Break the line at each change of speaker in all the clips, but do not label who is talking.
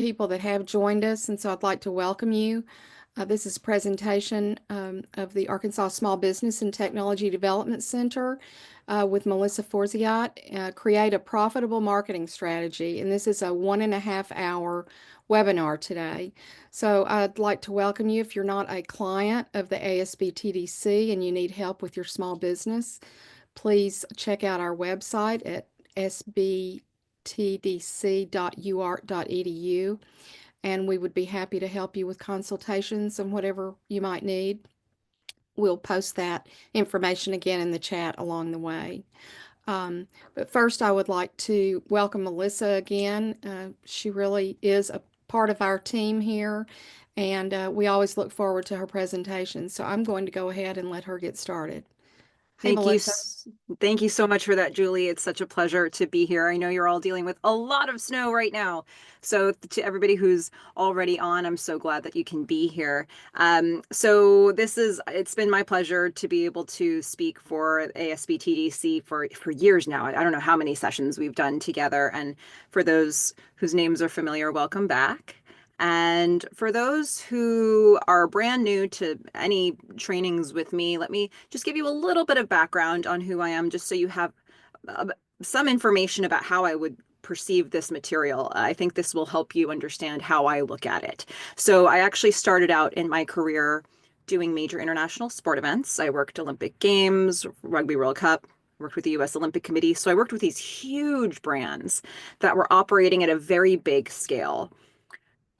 people that have joined us, and so I'd like to welcome you. This is a presentation of the Arkansas Small Business and Technology Development Center with Melissa Forziat, Create a Profitable Marketing Strategy. And this is a 1.5 hour webinar today. So I'd like to welcome you if you're not a client of the ASBTDC and you need help with your small business. Please check out our website at sbtdc.uart.edu, and we would be happy to help you with consultations and whatever you might need. We'll post that information again in the chat along the way. But first, I would like to welcome Melissa again. She really is a part of our team here, and we always look forward to her presentation. So I'm going to go ahead and let her get started. Hey,
Thank you.
Melissa.
Thank you so much for that, Julie. It's such a pleasure to be here. I know you're all dealing with a lot of snow right now. So to everybody who's already on, I'm so glad that you can be here. It's been my pleasure to be able to speak for ASBTDC for years now. I don't know how many sessions we've done together. And for those whose names are familiar, welcome back. And for those who are brand new to any trainings with me, let me just give you a little bit of background on who I am, just so you have uh, some information about how I would perceive this material. I think this will help you understand how I look at it. So I actually started out in my career doing major international sport events. I worked Olympic Games, Rugby World Cup, worked with the US Olympic Committee. So I worked with these huge brands that were operating at a very big scale.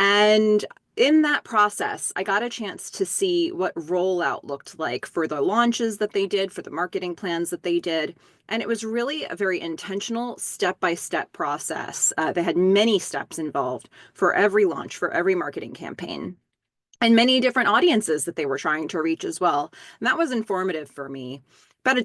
And in that process, I got a chance to see what rollout looked like for the launches that they did, for the marketing plans that they did. And it was really a very intentional step-by-step process. They had many steps involved for every launch, for every marketing campaign, and many different audiences that they were trying to reach as well. And that was informative for me.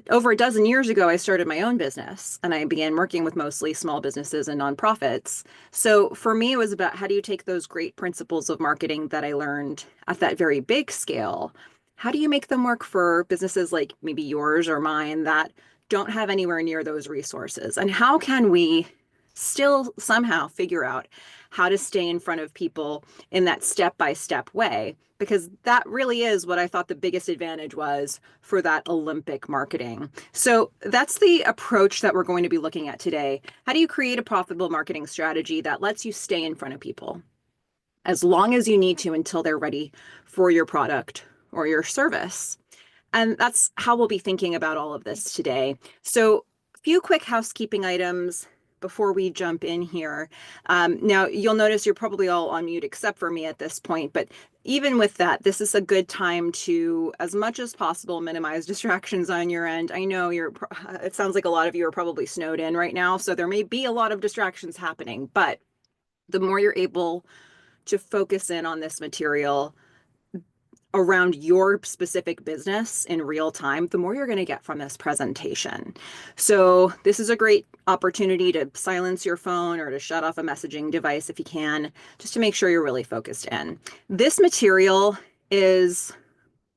Over a dozen years ago, I started my own business and I began working with mostly small businesses and nonprofits. So for me, it was about how do you take those great principles of marketing that I learned at that very big scale? How do you make them work for businesses like maybe yours or mine that don't have anywhere near those resources? And how can we still somehow figure out how to stay in front of people in that step-by-step way? Because that really is what I thought the biggest advantage was for that Olympic marketing. So that's the approach that we're going to be looking at today. How do you create a profitable marketing strategy that lets you stay in front of people as long as you need to until they're ready for your product or your service? And that's how we'll be thinking about all of this today. So a few quick housekeeping items before we jump in here. Now, you'll notice you're probably all on mute except for me at this point, but even with that, this is a good time to, as much as possible, minimize distractions on your end. I know it sounds like a lot of you are probably snowed in right now, so there may be a lot of distractions happening, but the more you're able to focus in on this material around your specific business in real time, the more you're going to get from this presentation. So this is a great opportunity to silence your phone or to shut off a messaging device if you can, just to make sure you're really focused in. This material is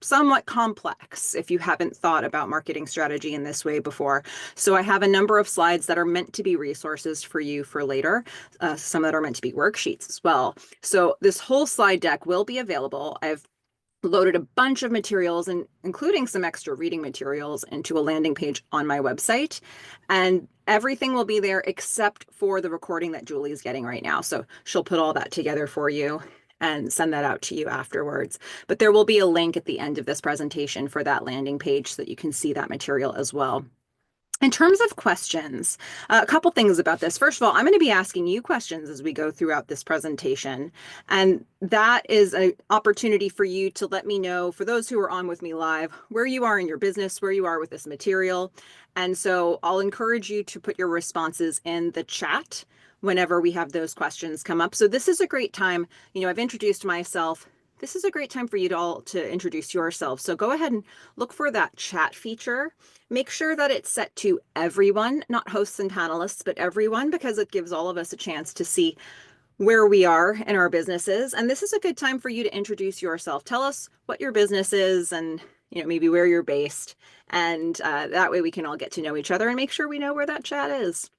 somewhat complex if you haven't thought about marketing strategy in this way before. So I have a number of slides that are meant to be resources for you for later, some that are meant to be worksheets as well. So this whole slide deck will be available. I've loaded a bunch of materials, and including some extra reading materials, into a landing page on my website. And everything will be there except for the recording that Julie is getting right now. So she'll put all that together for you and send that out to you afterwards. But there will be a link at the end of this presentation for that landing page so that you can see that material as well. In terms of questions, a couple things about this. First of all, I'm going to be asking you questions as we go throughout this presentation. And that is an opportunity for you to let me know, for those who are on with me live, where you are in your business, where you are with this material. And so I'll encourage you to put your responses in the chat whenever we have those questions come up. So this is a great time. I've introduced myself. This is a great time for you to introduce yourself. So go ahead and look for that chat feature. Make sure that it's set to everyone, not hosts and panelists, but everyone, because it gives all of us a chance to see where we are in our businesses. And this is a good time for you to introduce yourself. Tell us what your business is and maybe where you're based. And that way we can all get to know each other and make sure we know where that chat is.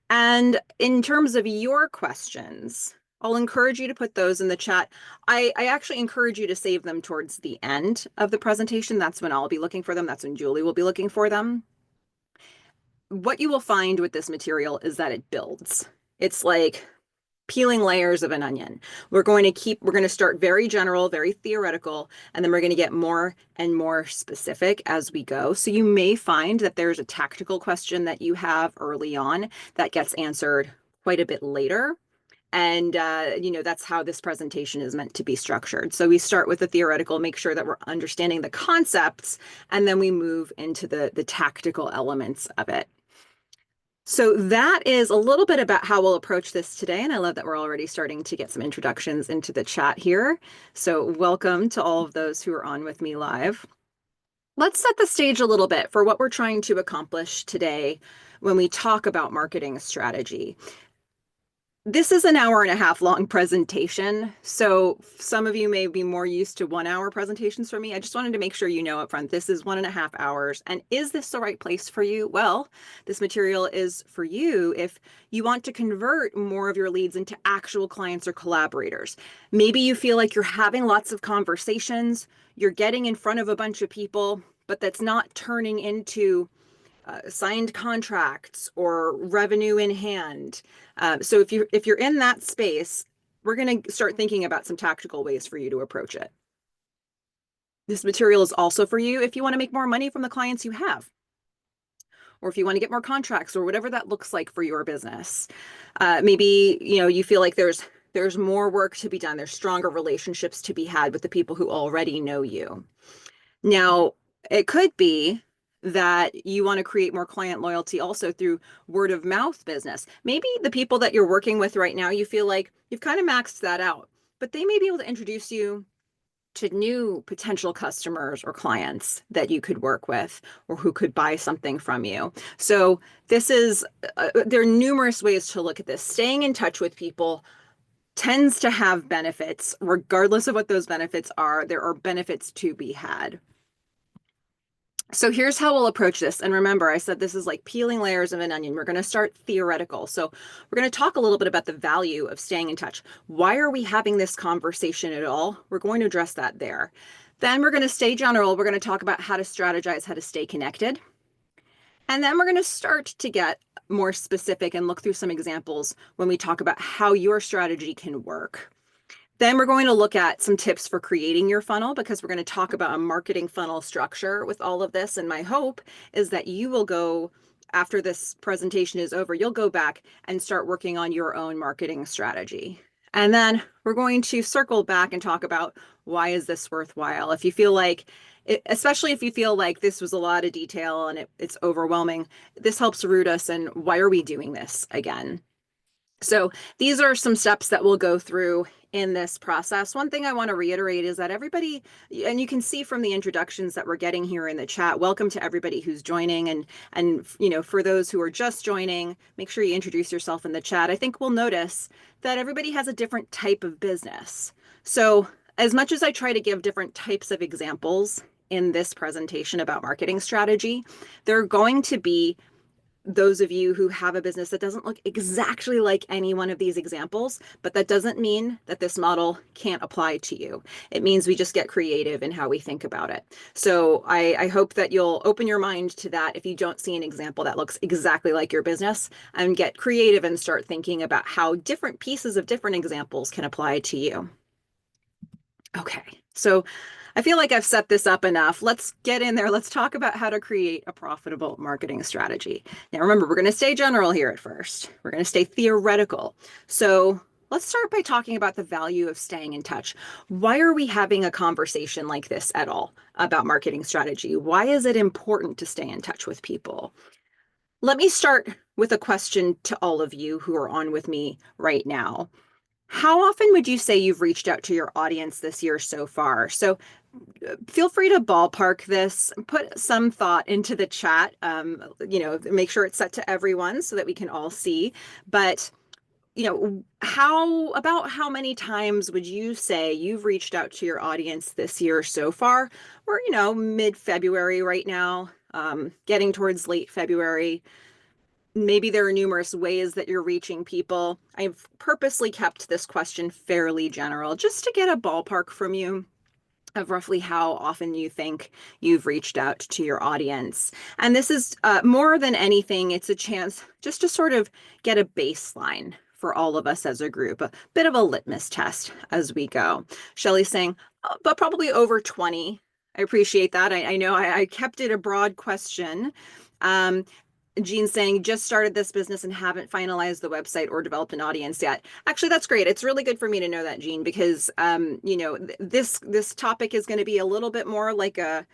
And in terms of your questions, I'll encourage you to put those in the chat. I actually encourage you to save them towards the end of the presentation. That's when I'll be looking for them. That's when Julie will be looking for them. What you will find with this material is that it builds. It's like peeling layers of an onion. We're going to start very general, very theoretical, and then we're going to get more and more specific as we go. So you may find that there's a tactical question that you have early on that gets answered quite a bit later. And, that's how this presentation is meant to be structured. So we start with the theoretical, make sure that we're understanding the concepts, and then we move into the tactical elements of it. So that is a little bit about how we'll approach this today. And I love that we're already starting to get some introductions into the chat here. So welcome to all of those who are on with me live. Let's set the stage a little bit for what we're trying to accomplish today when we talk about marketing strategy. This is an hour and a half long presentation, so some of you may be more used to 1 hour presentations from me. I just wanted to make sure you know up front, this is 1.5 hours. And is this the right place for you? Well, this material is for you if you want to convert more of your leads into actual clients or collaborators. Maybe you feel like you're having lots of conversations, you're getting in front of a bunch of people, but that's not turning into signed contracts or revenue in hand. So if you're in that space, we're going to start thinking about some tactical ways for you to approach it. This material is also for you if you want to make more money from the clients you have, or if you want to get more contracts, or whatever that looks like for your business. Maybe you feel like there's more work to be done. There's stronger relationships to be had with the people who already know you. Now, it could be that you want to create more client loyalty also through word of mouth business. Maybe the people that you're working with right now, you feel like you've kind of maxed that out, but they may be able to introduce you to new potential customers or clients that you could work with or who could buy something from you. So there are numerous ways to look at this. Staying in touch with people tends to have benefits. Regardless of what those benefits are, there are benefits to be had. So here's how we'll approach this. And remember, I said this is like peeling layers of an onion. We're going to start theoretical. So we're going to talk a little bit about the value of staying in touch. Why are we having this conversation at all? We're going to address that there. Then we're going to stay general. We're going to talk about how to strategize, how to stay connected. And then we're going to start to get more specific and look through some examples when we talk about how your strategy can work. Then we're going to look at some tips for creating your funnel, because we're going to talk about a marketing funnel structure with all of this. And my hope is that you will go, after this presentation is over, you'll go back and start working on your own marketing strategy. And then we're going to circle back and talk about, why is this worthwhile? If you feel like, especially if you feel like this was a lot of detail and it's overwhelming, this helps root us and why are we doing this again? So these are some steps that we'll go through in this process. One thing I want to reiterate is that everybody, and you can see from the introductions that we're getting here in the chat, welcome to everybody who's joining. And for those who are just joining, make sure you introduce yourself in the chat. I think we'll notice that everybody has a different type of business. So as much as I try to give different types of examples in this presentation about marketing strategy, there are going to be those of you who have a business that doesn't look exactly like any one of these examples, but that doesn't mean that this model can't apply to you. It means we just get creative in how we think about it. So I hope that you'll open your mind to that if you don't see an example that looks exactly like your business, and get creative and start thinking about how different pieces of different examples can apply to you. Okay, so I feel like I've set this up enough. Let's get in there. Let's talk about how to create a profitable marketing strategy. Now, remember, we're going to stay general here at first. We're going to stay theoretical. So let's start by talking about the value of staying in touch. Why are we having a conversation like this at all about marketing strategy? Why is it important to stay in touch with people? Let me start with a question to all of you who are on with me right now. How often would you say you've reached out to your audience this year so far? So feel free to ballpark this, put some thought into the chat, make sure it's set to everyone so that we can all see. But, how many times would you say you've reached out to your audience this year so far? We're, mid-February right now, getting towards late February. maybe there are numerous ways that you're reaching people. I've purposely kept this question fairly general just to get a ballpark from you of roughly how often you think you've reached out to your audience. And this is more than anything, it's a chance just to sort of get a baseline for all of us as a group, a bit of a litmus test as we go. Shelley's saying, "Oh, but probably over 20." I appreciate that. I know I kept it a broad question. Um, Jean's saying, just started this business and haven't finalized the website or developed an audience yet. Actually, that's great. It's really good for me to know that, Jean, because this topic is going to be a little bit more like a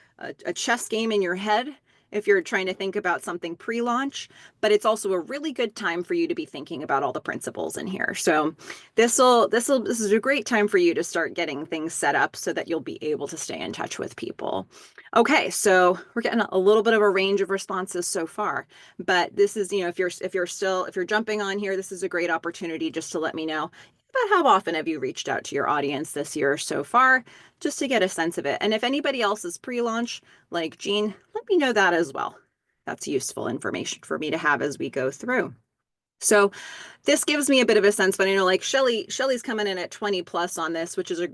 chess game in your head if you're trying to think about something pre-launch, but it's also a really good time for you to be thinking about all the principles in here. So this is a great time for you to start getting things set up so that you'll be able to stay in touch with people. Okay, so we're getting a little bit of a range of responses so far, but this is, if you're jumping on here, this is a great opportunity just to let me know about how often have you reached out to your audience this year so far, just to get a sense of it. And if anybody else is pre-launch, like Jean, let me know that as well. That's useful information for me to have as we go through. So this gives me a bit of a sense, but I know like Shelley's coming in at 20 plus on this, which is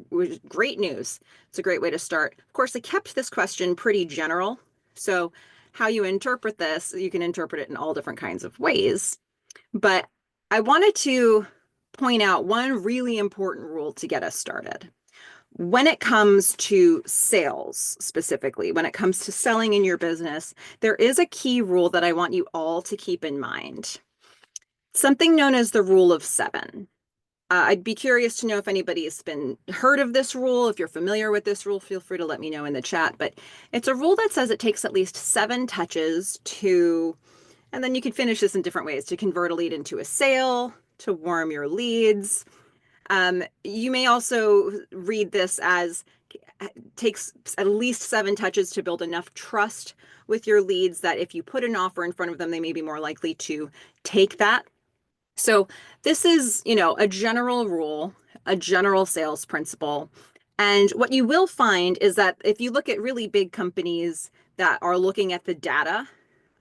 great news. It's a great way to start. Of course, I kept this question pretty general. So how you interpret this, you can interpret it in all different kinds of ways. But I wanted to point out one really important rule to get us started. When it comes to sales, specifically, when it comes to selling in your business, there is a key rule that I want you all to keep in mind. Something known as the rule of seven. I'd be curious to know if anybody has heard of this rule. If you're familiar with this rule, feel free to let me know in the chat. But it's a rule that says it takes at least 7 touches to, and then you can finish this in different ways, to convert a lead into a sale, to warm your leads. You may also read this as takes at least 7 touches to build enough trust with your leads that if you put an offer in front of them, they may be more likely to take that. So this is, a general rule, a general sales principle. And what you will find is that if you look at really big companies that are looking at the data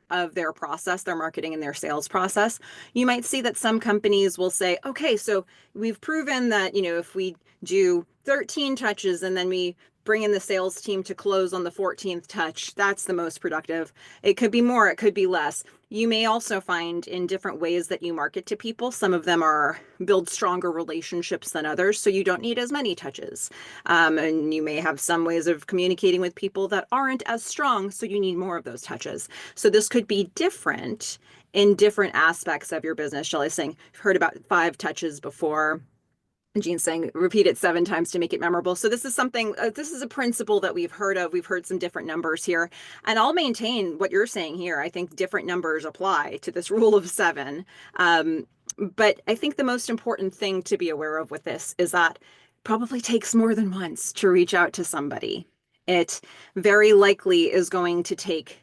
of their process, their marketing and their sales process, you might see that some companies will say, okay, so we've proven that, if we do 13 touches and then we bring in the sales team to close on the 14th touch, that's the most productive. It could be more, it could be less. You may also find in different ways that you market to people, some of them are build stronger relationships than others, so you don't need as many touches. And you may have some ways of communicating with people that aren't as strong, so you need more of those touches. So this could be different in different aspects of your business. Shelley's saying, I've heard about 5 touches before. And Jean's saying, repeat it 7 times to make it memorable. So this is something, this is a principle that we've heard of. We've heard some different numbers here. And I'll maintain what you're saying here. I think different numbers apply to this rule of 7. But I think the most important thing to be aware of with this is that it probably takes more than once to reach out to somebody. It very likely is going to take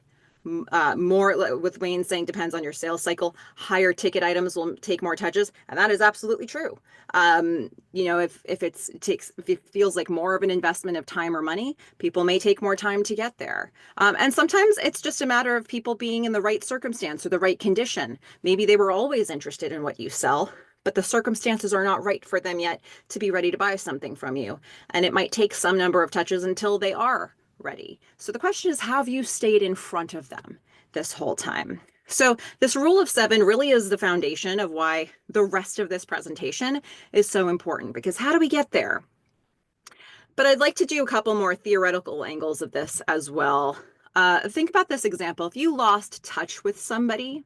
more, with Wayne saying depends on your sales cycle. Higher ticket items will take more touches, and that is absolutely true. If it feels like more of an investment of time or money, people may take more time to get there. And sometimes it's just a matter of people being in the right circumstance or the right condition. Maybe they were always interested in what you sell, but the circumstances are not right for them yet to be ready to buy something from you. And it might take some number of touches until they are ready. So the question is, have you stayed in front of them this whole time? So this rule of 7 really is the foundation of why the rest of this presentation is so important, because how do we get there? But I'd like to do a couple more theoretical angles of this as well. Think about this example. If you lost touch with somebody,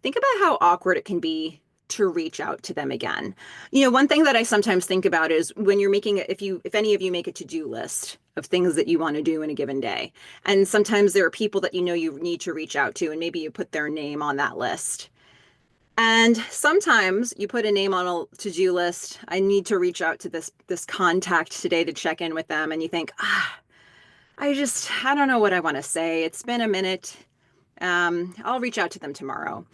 think about how awkward it can be to reach out to them again. One thing that I sometimes think about is when you're making if any of you make a to-do list of things that you want to do in a given day, and sometimes there are people that you need to reach out to, and maybe you put their name on that list. And sometimes you put a name on a to-do list. I need to reach out to this contact today to check in with them, and you think, I don't know what I want to say. It's been a minute. I'll reach out to them tomorrow.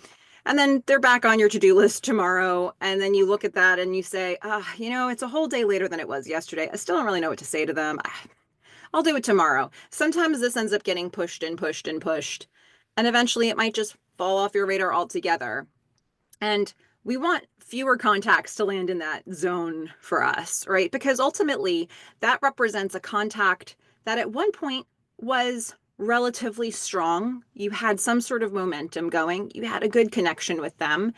And then they're back on your to-do list tomorrow. And then you look at that and you say, it's a whole day later than it was yesterday. I still don't really know what to say to them. I'll do it tomorrow. Sometimes this ends up getting pushed and pushed and pushed. And eventually it might just fall off your radar altogether. And we want fewer contacts to land in that zone for us, right? Because ultimately, that represents a contact that at one point was relatively strong. You had some sort of momentum going, you had a good connection with them.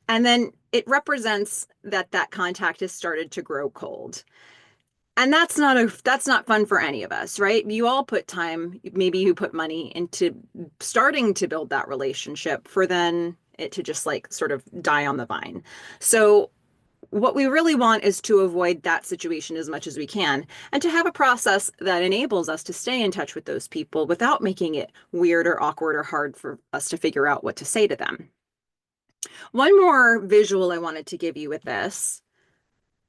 And then it represents that that contact has started to grow cold. And that's not fun for any of us, right? You all put time, maybe you put money into starting to build that relationship for then it to just like sort of die on the vine. So what we really want is to avoid that situation as much as we can and to have a process that enables us to stay in touch with those people without making it weird or awkward or hard for us to figure out what to say to them. One more visual I wanted to give you with this: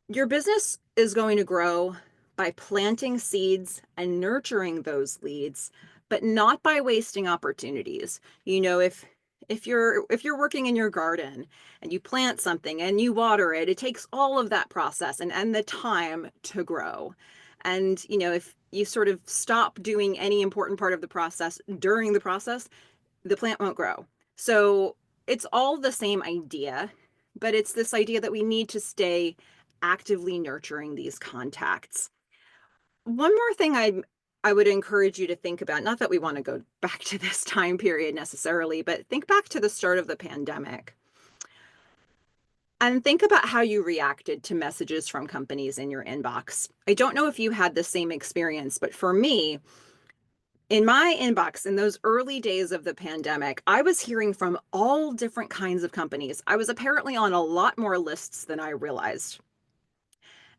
your business is going to grow by planting seeds and nurturing those leads, but not by wasting opportunities. If you're working in your garden and you plant something and you water it, it takes all of that process and the time to grow. And if you sort of stop doing any important part of the process during the process, the plant won't grow. So it's all the same idea, but it's this idea that we need to stay actively nurturing these contacts. One more thing I would encourage you to think about, not that we want to go back to this time period necessarily, but think back to the start of the pandemic and think about how you reacted to messages from companies in your inbox. I don't know if you had the same experience, but for me, in my inbox in those early days of the pandemic, I was hearing from all different kinds of companies. I was apparently on a lot more lists than I realized.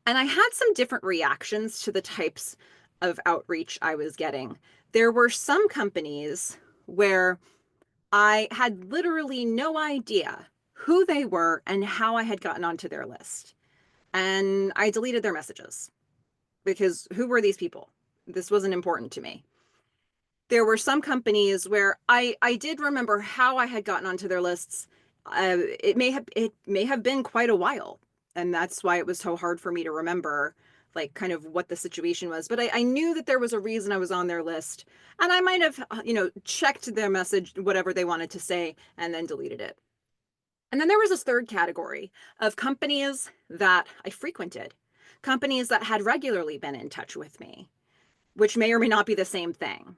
And I had some different reactions to the types of outreach I was getting. There were some companies where I had literally no idea who they were and how I had gotten onto their list. And I deleted their messages because who were these people? This wasn't important to me. There were some companies where I did remember how I had gotten onto their lists. It may have been quite a while, and that's why it was so hard for me to remember like kind of what the situation was. But I knew that there was a reason I was on their list, and I might have checked their message, whatever they wanted to say, and then deleted it. And then there was this third category of companies that I frequented, companies that had regularly been in touch with me, which may or may not be the same thing.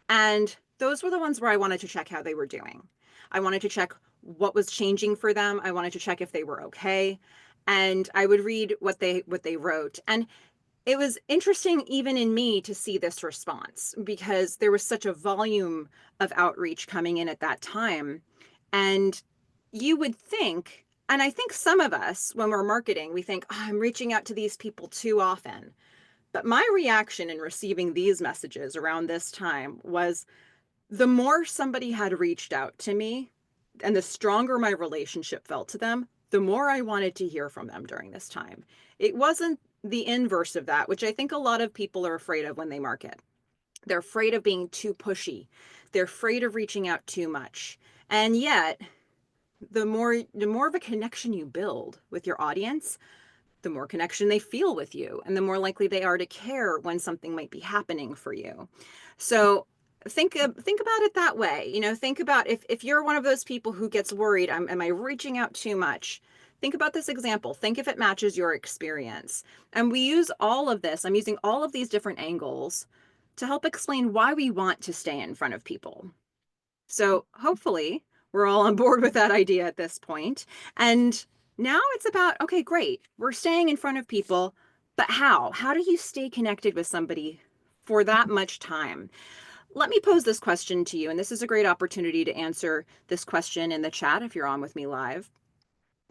And those were the ones where I wanted to check how they were doing. I wanted to check what was changing for them. I wanted to check if they were okay. And I would read what they wrote. And it was interesting even in me to see this response because there was such a volume of outreach coming in at that time. And you would think, and I think some of us, when we're marketing, we think, oh, I'm reaching out to these people too often. But my reaction in receiving these messages around this time was the more somebody had reached out to me and the stronger my relationship felt to them, the more I wanted to hear from them during this time. It wasn't the inverse of that, which I think a lot of people are afraid of when they market. They're afraid of being too pushy. They're afraid of reaching out too much. And yet, the more of a connection you build with your audience, the more connection they feel with you and the more likely they are to care when something might be happening for you. So think about it that way. Think about if you're one of those people who gets worried, am I reaching out too much? Think about this example. Think if it matches your experience. And we use all of this. I'm using all of these different angles to help explain why we want to stay in front of people. So hopefully we're all on board with that idea at this point. And now it's about, okay, great. We're staying in front of people, but how? How do you stay connected with somebody for that much time? Let me pose this question to you, and this is a great opportunity to answer this question in the chat if you're on with me live.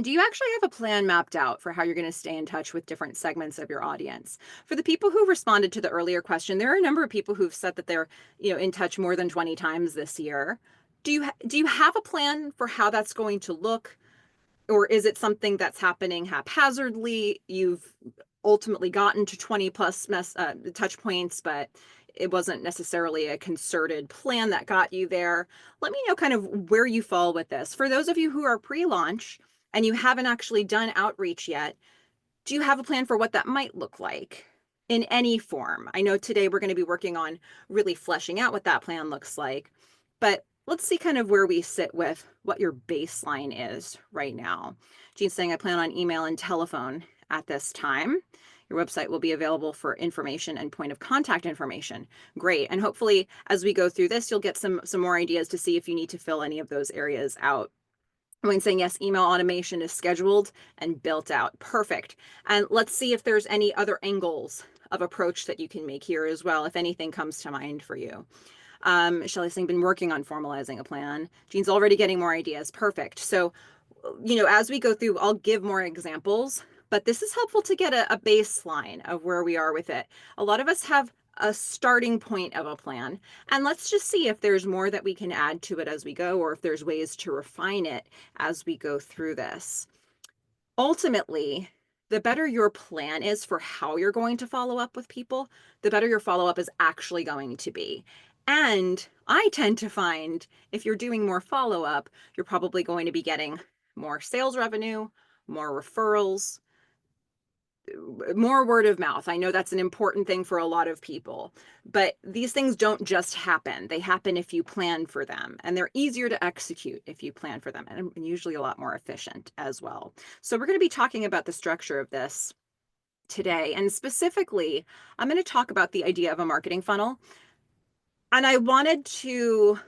Do you actually have a plan mapped out for how you're going to stay in touch with different segments of your audience? For the people who responded to the earlier question, there are a number of people who've said that they're, in touch more than 20 times this year. Do you have a plan for how that's going to look? Or is it something that's happening haphazardly? You've ultimately gotten to 20 plus touch points, but it wasn't necessarily a concerted plan that got you there. Let me know kind of where you fall with this. For those of you who are pre-launch and you haven't actually done outreach yet, do you have a plan for what that might look like in any form? I know today we're going to be working on really fleshing out what that plan looks like, but let's see kind of where we sit with what your baseline is right now. Jean's saying, I plan on email and telephone at this time. Your website will be available for information and point of contact information. Great. And hopefully, as we go through this, you'll get some more ideas to see if you need to fill any of those areas out. Wayne saying, yes, email automation is scheduled and built out. Perfect. And let's see if there's any other angles of approach that you can make here as well, if anything comes to mind for you. Shelley's saying, been working on formalizing a plan. Jean's already getting more ideas. Perfect. So, as we go through, I'll give more examples, but this is helpful to get a baseline of where we are with it. A lot of us have a starting point of a plan, and let's just see if there's more that we can add to it as we go, or if there's ways to refine it as we go through this. Ultimately, the better your plan is for how you're going to follow up with people, the better your follow up is actually going to be. And I tend to find if you're doing more follow up, you're probably going to be getting more sales revenue, more referrals, more word of mouth. I know that's an important thing for a lot of people, but these things don't just happen. They happen if you plan for them, and they're easier to execute if you plan for them, and usually a lot more efficient as well. So we're going to be talking about the structure of this today, and specifically, I'm going to talk about the idea of a marketing funnel. And I wanted to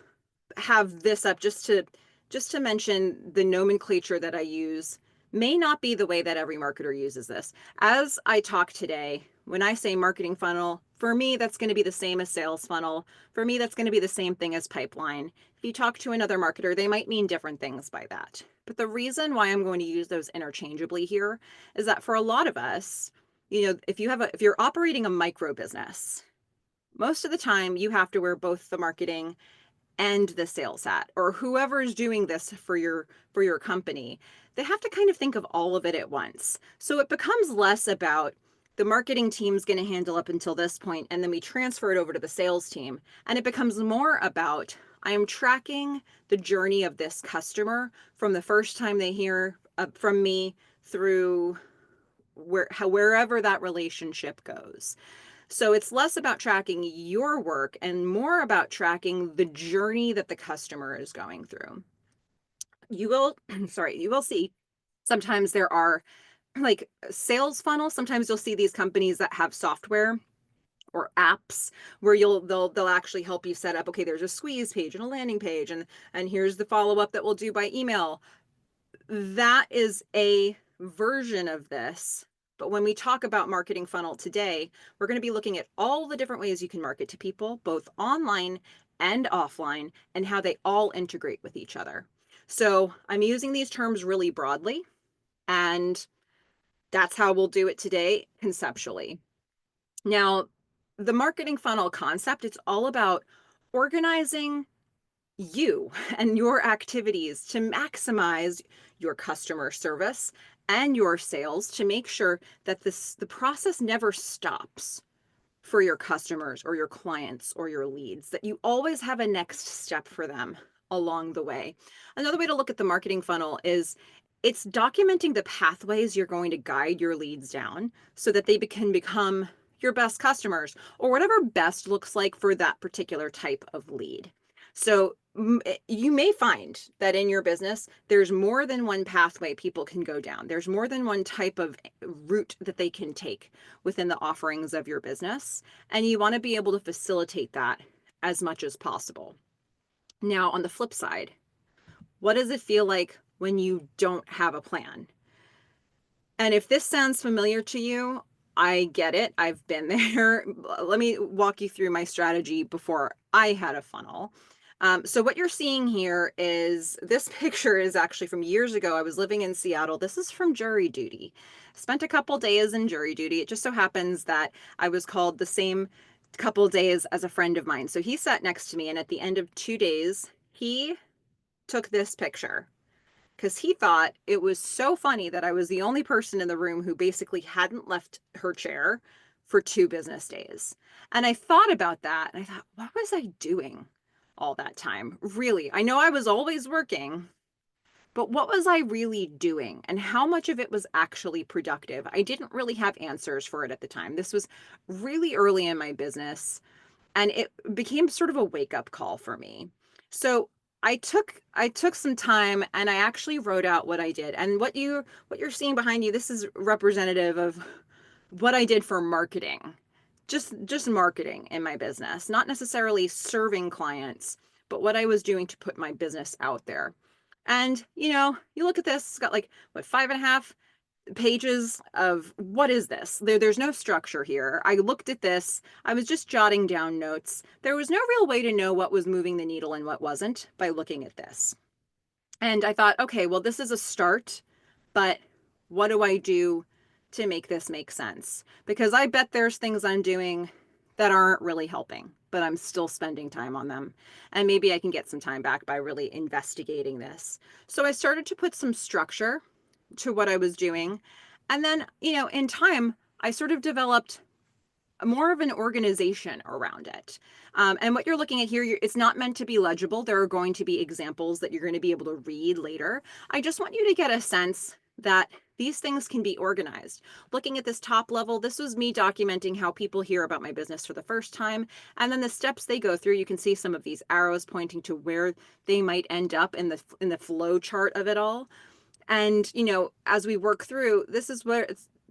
have this up just to mention the nomenclature that I use may not be the way that every marketer uses this. As I talk today, when I say marketing funnel, for me, that's going to be the same as sales funnel. For me, that's going to be the same thing as pipeline. If you talk to another marketer, they might mean different things by that. But the reason why I'm going to use those interchangeably here is that for a lot of us, if you're operating a micro business, most of the time you have to wear both the marketing and the sales hat, or whoever's doing this for your company. They have to kind of think of all of it at once. So it becomes less about the marketing team's going to handle up until this point, and then we transfer it over to the sales team. And it becomes more about, I am tracking the journey of this customer from the first time they hear from me through wherever that relationship goes. So it's less about tracking your work and more about tracking the journey that the customer is going through. You will, you will see sometimes there are like sales funnels. Sometimes you'll see these companies that have software or apps where they'll actually help you set up, okay, there's a squeeze page and a landing page, and here's the follow-up that we'll do by email. That is a version of this. But when we talk about marketing funnel today, we're going to be looking at all the different ways you can market to people, both online and offline, and how they all integrate with each other. So I'm using these terms really broadly, and that's how we'll do it today conceptually. Now, the marketing funnel concept, it's all about organizing you and your activities to maximize your customer service and your sales to make sure that the process never stops for your customers or your clients or your leads, that you always have a next step for them along the way. Another way to look at the marketing funnel is it's documenting the pathways you're going to guide your leads down so that they can become your best customers, or whatever best looks like for that particular type of lead. So you may find that in your business, there's more than one pathway people can go down. There's more than one type of route that they can take within the offerings of your business. And you want to be able to facilitate that as much as possible. Now, on the flip side, what does it feel like when you don't have a plan? And if this sounds familiar to you, I get it. I've been there. Let me walk you through my strategy before I had a funnel. So what you're seeing here is this picture is actually from years ago. I was living in Seattle. This is from jury duty. Spent a couple days in jury duty. It just so happens that I was called the same couple days as a friend of mine. So he sat next to me, and at the end of 2 days, he took this picture because he thought it was so funny that I was the only person in the room who basically hadn't left her chair for 2 business days. And I thought about that, and I thought, what was I doing all that time? Really, I know I was always working, but what was I really doing? And how much of it was actually productive? I didn't really have answers for it at the time. This was really early in my business, and it became sort of a wake-up call for me. So I took some time and I actually wrote out what I did. And what you're seeing behind you, this is representative of what I did for marketing. Just marketing in my business, not necessarily serving clients, but what I was doing to put my business out there. And you look at this, it's got like what, 5.5 pages of what is this? There's no structure here. I looked at this, I was just jotting down notes. There was no real way to know what was moving the needle and what wasn't by looking at this. And I thought, okay, well, this is a start, but what do I do to make this make sense? Because I bet there's things I'm doing that aren't really helping, but I'm still spending time on them. And maybe I can get some time back by really investigating this. So I started to put some structure to what I was doing. And then, in time, I sort of developed more of an organization around it. And what you're looking at here, it's not meant to be legible. There are going to be examples that you're going to be able to read later. I just want you to get a sense that these things can be organized. Looking at this top level, this was me documenting how people hear about my business for the first time. And then the steps they go through, you can see some of these arrows pointing to where they might end up in the flow chart of it all. And as we work through, this is where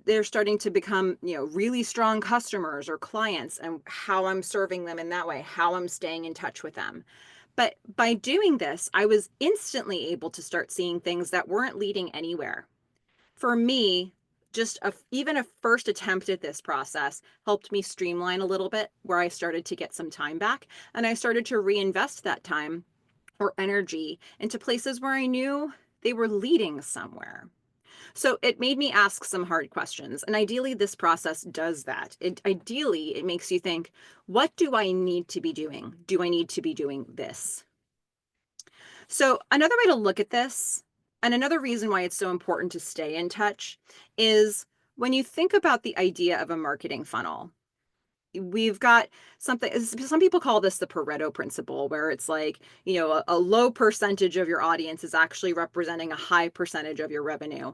they're starting to become really strong customers or clients, and how I'm serving them in that way, how I'm staying in touch with them. But by doing this, I was instantly able to start seeing things that weren't leading anywhere. For me, just even a first attempt at this process helped me streamline a little bit, where I started to get some time back, and I started to reinvest that time or energy into places where I knew they were leading somewhere. So it made me ask some hard questions. And ideally, this process does that. Ideally, it makes you think, what do I need to be doing? Do I need to be doing this? So another way to look at this, and another reason why it's so important to stay in touch, is when you think about the idea of a marketing funnel. We've got something, some people call this the Pareto principle, where it's like, a low percentage of your audience is actually representing a high percentage of your revenue.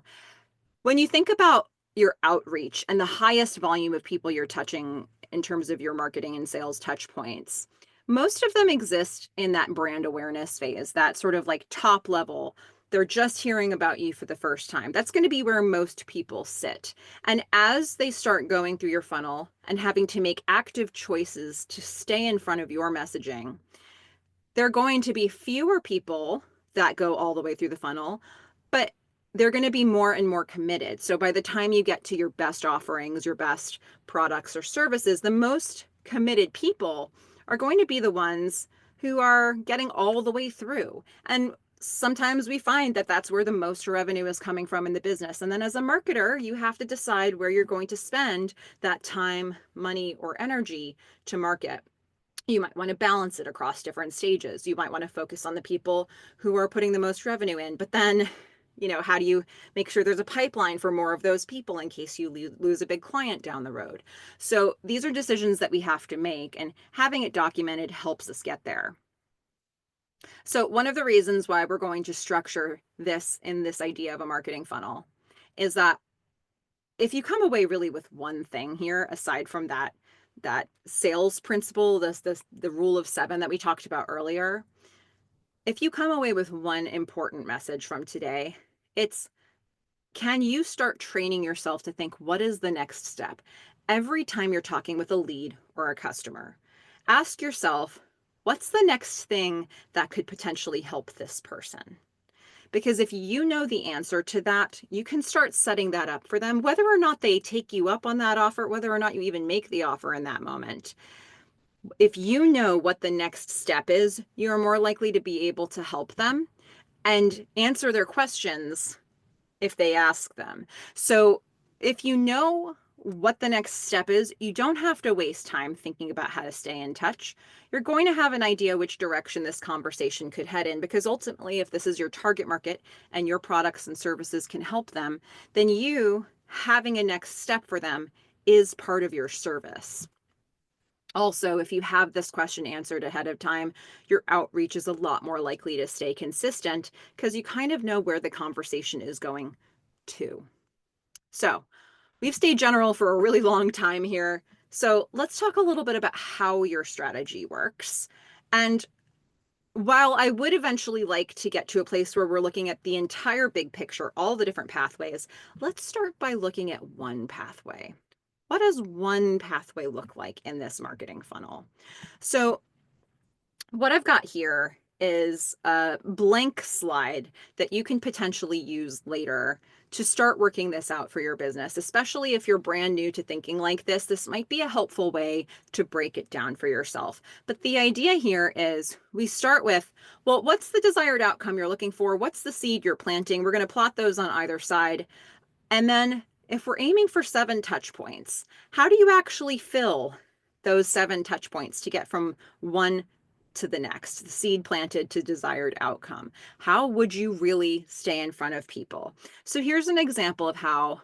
When you think about your outreach and the highest volume of people you're touching in terms of your marketing and sales touch points, most of them exist in that brand awareness phase, that sort of like top level. They're just hearing about you for the first time. That's going to be where most people sit. And as they start going through your funnel and having to make active choices to stay in front of your messaging, there are going to be fewer people that go all the way through the funnel, but they're going to be more and more committed. So by the time you get to your best offerings, your best products or services, the most committed people are going to be the ones who are getting all the way through. And sometimes we find that that's where the most revenue is coming from in the business. And then as a marketer, you have to decide where you're going to spend that time, money, or energy to market. You might want to balance it across different stages. You might want to focus on the people who are putting the most revenue in, but then, how do you make sure there's a pipeline for more of those people in case you lose a big client down the road? So these are decisions that we have to make, and having it documented helps us get there. So one of the reasons why we're going to structure this in this idea of a marketing funnel is that if you come away really with one thing here, aside from that sales principle, the rule of 7 that we talked about earlier, if you come away with one important message from today, it's, can you start training yourself to think, what is the next step? Every time you're talking with a lead or a customer, ask yourself, what's the next thing that could potentially help this person? Because if you know the answer to that, you can start setting that up for them, whether or not they take you up on that offer, whether or not you even make the offer in that moment. If you know what the next step is, you're more likely to be able to help them and answer their questions if they ask them. So if you know what the next step is, you don't have to waste time thinking about how to stay in touch. You're going to have an idea which direction this conversation could head in, because ultimately, if this is your target market and your products and services can help them, then you having a next step for them is part of your service. Also, if you have this question answered ahead of time, your outreach is a lot more likely to stay consistent because you kind of know where the conversation is going to. So we've stayed general for a really long time here. So let's talk a little bit about how your strategy works. And while I would eventually like to get to a place where we're looking at the entire big picture, all the different pathways, let's start by looking at one pathway. What does one pathway look like in this marketing funnel? So what I've got here is a blank slide that you can potentially use later to start working this out for your business, especially if you're brand new to thinking like this. This might be a helpful way to break it down for yourself. But the idea here is we start with, well, what's the desired outcome you're looking for? What's the seed you're planting? We're going to plot those on either side. And then if we're aiming for 7 touch points, how do you actually fill those 7 touch points to get from one to the next, the seed planted to desired outcome? How would you really stay in front of people? So here's an example of how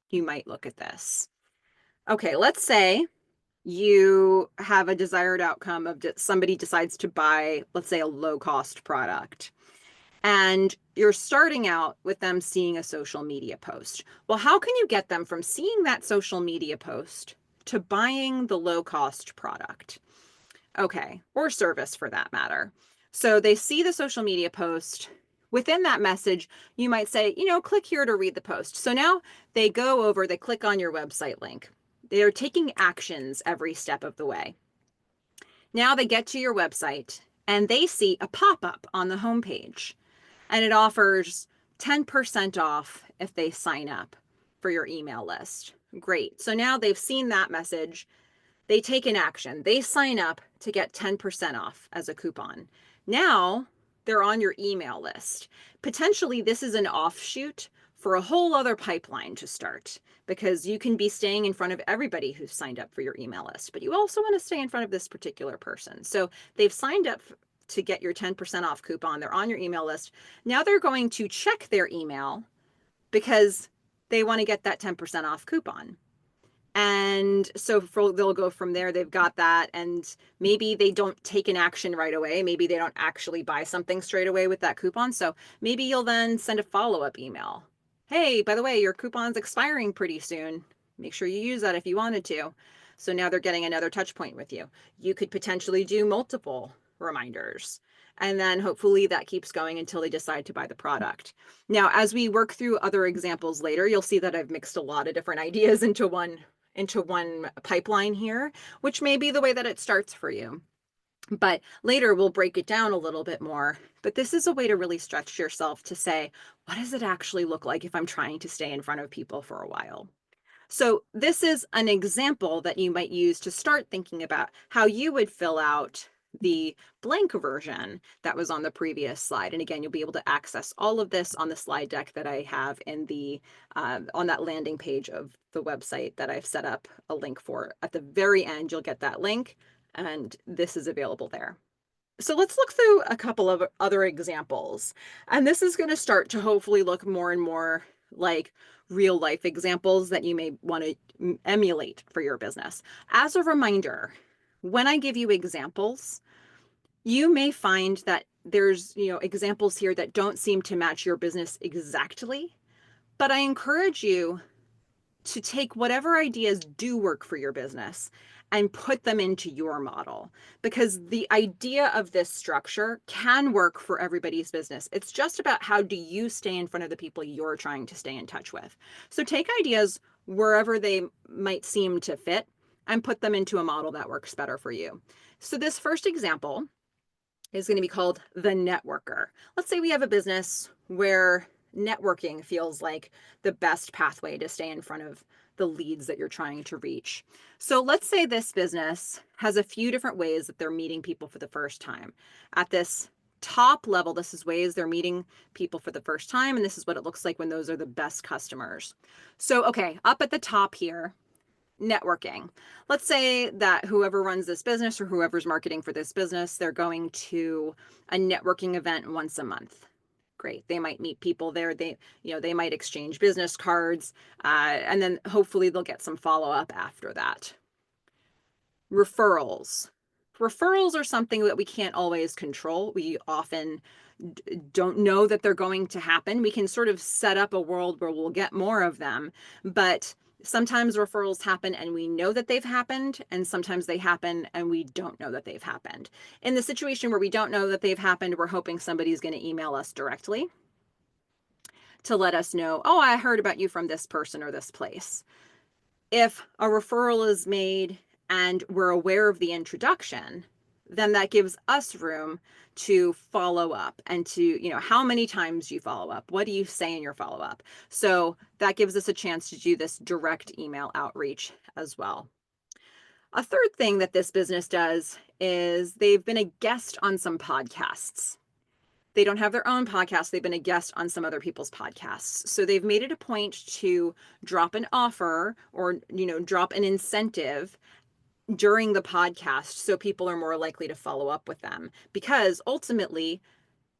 you might look at this. Okay, let's say you have a desired outcome of somebody decides to buy, let's say, a low cost product. And you're starting out with them seeing a social media post. Well, how can you get them from seeing that social media post to buying the low cost product? Okay, or service for that matter. So they see the social media post. Within that message, you might say, click here to read the post. So now they go over, they click on your website link. They are taking actions every step of the way. Now they get to your website and they see a pop up on the homepage, and it offers 10% off if they sign up for your email list. Great. So now they've seen that message. They take an action. They sign up to get 10% off as a coupon. Now they're on your email list. Potentially, this is an offshoot for a whole other pipeline to start, because you can be staying in front of everybody who's signed up for your email list, but you also want to stay in front of this particular person. So they've signed up to get your 10% off coupon. They're on your email list. Now they're going to check their email because they want to get that 10% off coupon. And so they'll go from there. They've got that. And maybe they don't take an action right away. Maybe they don't actually buy something straight away with that coupon. So maybe you'll then send a follow-up email. Hey, by the way, your coupon's expiring pretty soon. Make sure you use that if you wanted to. So now they're getting another touch point with you. You could potentially do multiple reminders. And then hopefully that keeps going until they decide to buy the product. Now, as we work through other examples later, you'll see that I've mixed a lot of different ideas into one pipeline here, which may be the way that it starts for you. But later we'll break it down a little bit more. But this is a way to really stretch yourself to say, what does it actually look like if I'm trying to stay in front of people for a while? So this is an example that you might use to start thinking about how you would fill out the blank version that was on the previous slide. And again, you'll be able to access all of this on the slide deck that I have in the on that landing page of the website that I've set up a link for. At the very end, you'll get that link, and this is available there. So let's look through a couple of other examples. And this is going to start to hopefully look more and more like real life examples that you may want to emulate for your business. As a reminder, when I give you examples, you may find that there's, examples here that don't seem to match your business exactly, but I encourage you to take whatever ideas do work for your business and put them into your model, because the idea of this structure can work for everybody's business. It's just about how do you stay in front of the people you're trying to stay in touch with. So take ideas wherever they might seem to fit and put them into a model that works better for you. So this first example is going to be called the networker. Let's say we have a business where networking feels like the best pathway to stay in front of the leads that you're trying to reach. So let's say this business has a few different ways that they're meeting people for the first time. At this top level, this is ways they're meeting people for the first time, and this is what it looks like when those are the best customers. So, okay, up at the top here, networking. Let's say that whoever runs this business or whoever's marketing for this business, they're going to a networking event once a month. Great. They might meet people there. They might exchange business cards, and then hopefully they'll get some follow-up after that. Referrals. Referrals are something that we can't always control. We often don't know that they're going to happen. We can sort of set up a world where we'll get more of them, but Sometimes referrals happen and we know that they've happened, and sometimes they happen and we don't know that they've happened. In the situation where we don't know that they've happened, we're hoping somebody's going to email us directly to let us know, oh, I heard about you from this person or this place. If a referral is made and we're aware of the introduction, then that gives us room to follow up and to, how many times you follow up. What do you say in your follow up? So that gives us a chance to do this direct email outreach as well. A third thing that this business does is they've been a guest on some podcasts. They don't have their own podcast. They've been a guest on some other people's podcasts. So they've made it a point to drop an offer or, drop an incentive during the podcast so people are more likely to follow up with them. Because ultimately,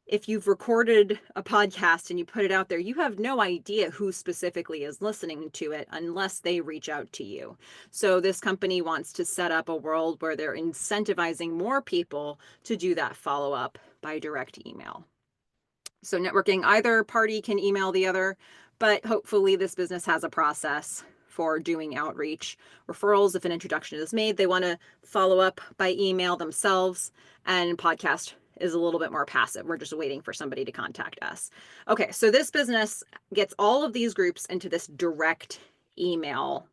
if you've recorded a podcast and you put it out there, you have no idea who specifically is listening to it unless they reach out to you. So this company wants to set up a world where they're incentivizing more people to do that follow up by direct email. So networking, either party can email the other, but hopefully this business has a process for doing outreach. Referrals, if an introduction is made, they want to follow up by email themselves, and podcast is a little bit more passive. We're just waiting for somebody to contact us. Okay, so this business gets all of these groups into this direct email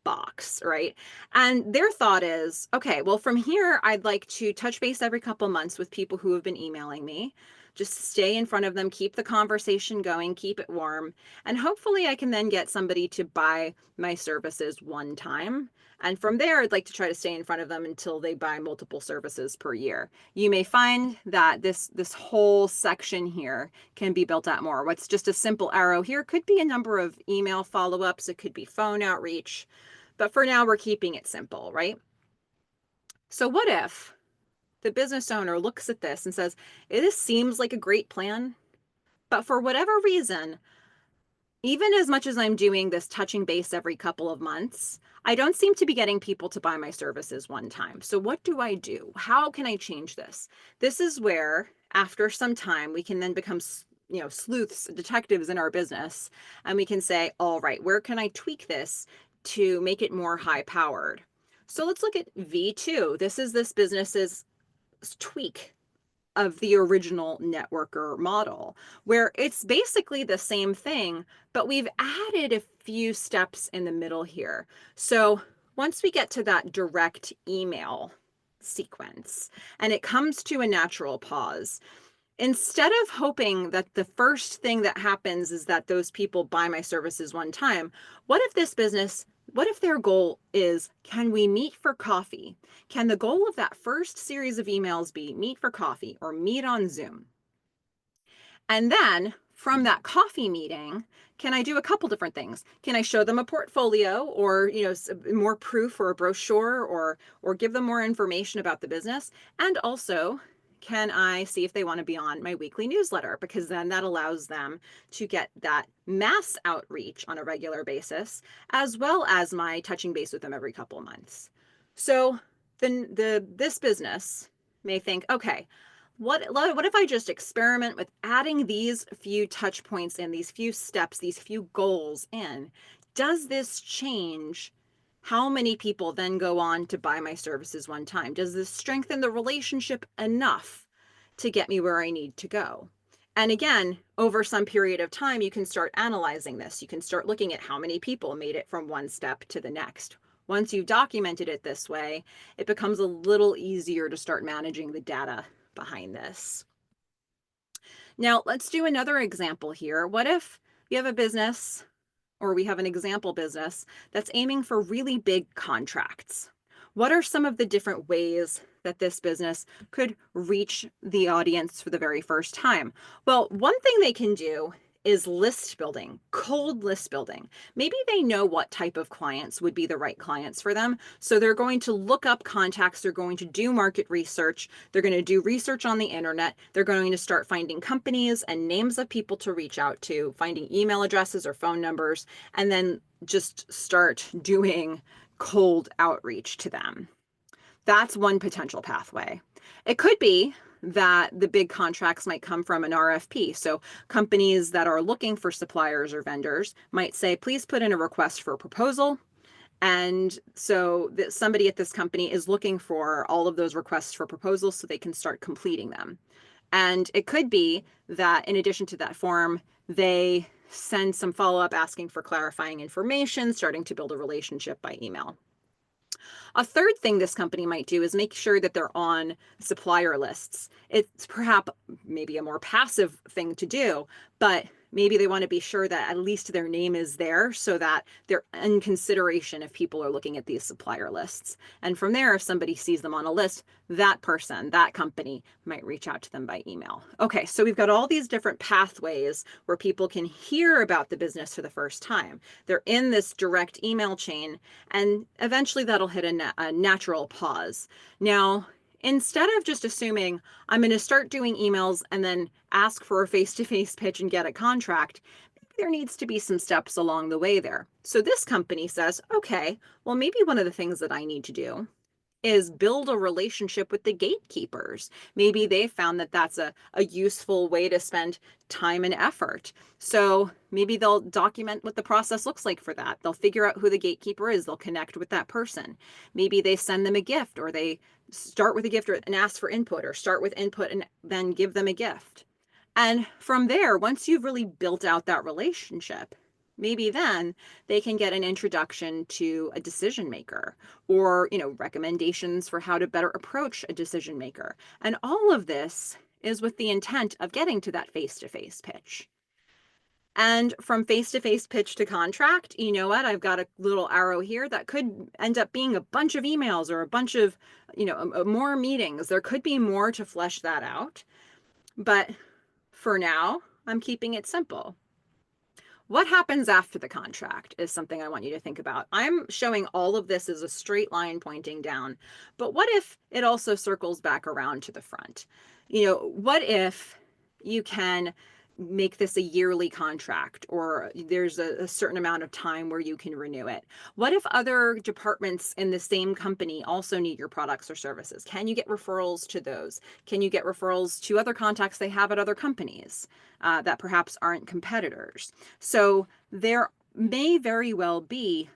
box, right? And their thought is, okay, well, from here, I'd like to touch base every couple months with people who have been emailing me. Just stay in front of them, keep the conversation going, keep it warm, and hopefully I can then get somebody to buy my services one time. And from there, I'd like to try to stay in front of them until they buy multiple services per year. You may find that this whole section here can be built out more. What's just a simple arrow here could be a number of email follow-ups. It could be phone outreach. But for now, we're keeping it simple, right? So what if the business owner looks at this and says, this seems like a great plan, but for whatever reason, even as much as I'm doing this touching base every couple of months, I don't seem to be getting people to buy my services one time. So what do I do? How can I change this? This is where, after some time, we can then become sleuths, detectives in our business, and we can say, all right, where can I tweak this to make it more high powered? So let's look at V2. This is this business's tweak of the original networker model, where it's basically the same thing, but we've added a few steps in the middle here. So once we get to that direct email sequence and it comes to a natural pause, instead of hoping that the first thing that happens is that those people buy my services one time, what if their goal is, can we meet for coffee? Can the goal of that first series of emails be meet for coffee or meet on Zoom? And then from that coffee meeting, can I do a couple different things? Can I show them a portfolio or, more proof or a brochure or give them more information about the business? And also, can I see if they want to be on my weekly newsletter? Because then that allows them to get that mass outreach on a regular basis, as well as my touching base with them every couple of months. So this business may think, okay, what if I just experiment with adding these few touch points in, these few steps, these few goals in? Does this change how many people then go on to buy my services one time? Does this strengthen the relationship enough to get me where I need to go? And again, over some period of time, you can start analyzing this. You can start looking at how many people made it from one step to the next. Once you've documented it this way, it becomes a little easier to start managing the data behind this. Now, let's do another example here. What if you have a business, or we have an example business, that's aiming for really big contracts? What are some of the different ways that this business could reach the audience for the very first time? Well, one thing they can do is list building, cold list building. Maybe they know what type of clients would be the right clients for them. So they're going to look up contacts. They're going to do market research. They're going to do research on the internet. They're going to start finding companies and names of people to reach out to, finding email addresses or phone numbers, and then just start doing cold outreach to them. That's one potential pathway. It could be that the big contracts might come from an RFP. So companies that are looking for suppliers or vendors might say, please put in a request for a proposal. And so that somebody at this company is looking for all of those requests for proposals so they can start completing them. And it could be that in addition to that form, they send some follow-up asking for clarifying information, starting to build a relationship by email. A third thing this company might do is make sure that they're on supplier lists. It's perhaps maybe a more passive thing to do, but maybe they want to be sure that at least their name is there so that they're in consideration if people are looking at these supplier lists. And from there, if somebody sees them on a list, that person, that company might reach out to them by email. Okay, so we've got all these different pathways where people can hear about the business for the first time. They're in this direct email chain, and eventually that'll hit a natural pause. Now, instead of just assuming I'm going to start doing emails and then ask for a face-to-face pitch and get a contract, maybe there needs to be some steps along the way there. So this company says, okay, well, maybe one of the things that I need to do is build a relationship with the gatekeepers. Maybe they found that that's a useful way to spend time and effort. So maybe they'll document what the process looks like for that. They'll figure out who the gatekeeper is. They'll connect with that person. Maybe they send them a gift, or they start with a gift and ask for input, or start with input and then give them a gift. And from there, once you've really built out that relationship, maybe then they can get an introduction to a decision maker, or recommendations for how to better approach a decision maker. And all of this is with the intent of getting to that face-to-face pitch. And from face-to-face pitch to contract, you know what? I've got a little arrow here that could end up being a bunch of emails or a bunch of, more meetings. There could be more to flesh that out. But for now, I'm keeping it simple. What happens after the contract is something I want you to think about. I'm showing all of this as a straight line pointing down, but what if it also circles back around to the front? What if you can make this a yearly contract, or there's a certain amount of time where you can renew it? What if other departments in the same company also need your products or services? Can you get referrals to those? Can you get referrals to other contacts they have at other companies that perhaps aren't competitors? So there may very well be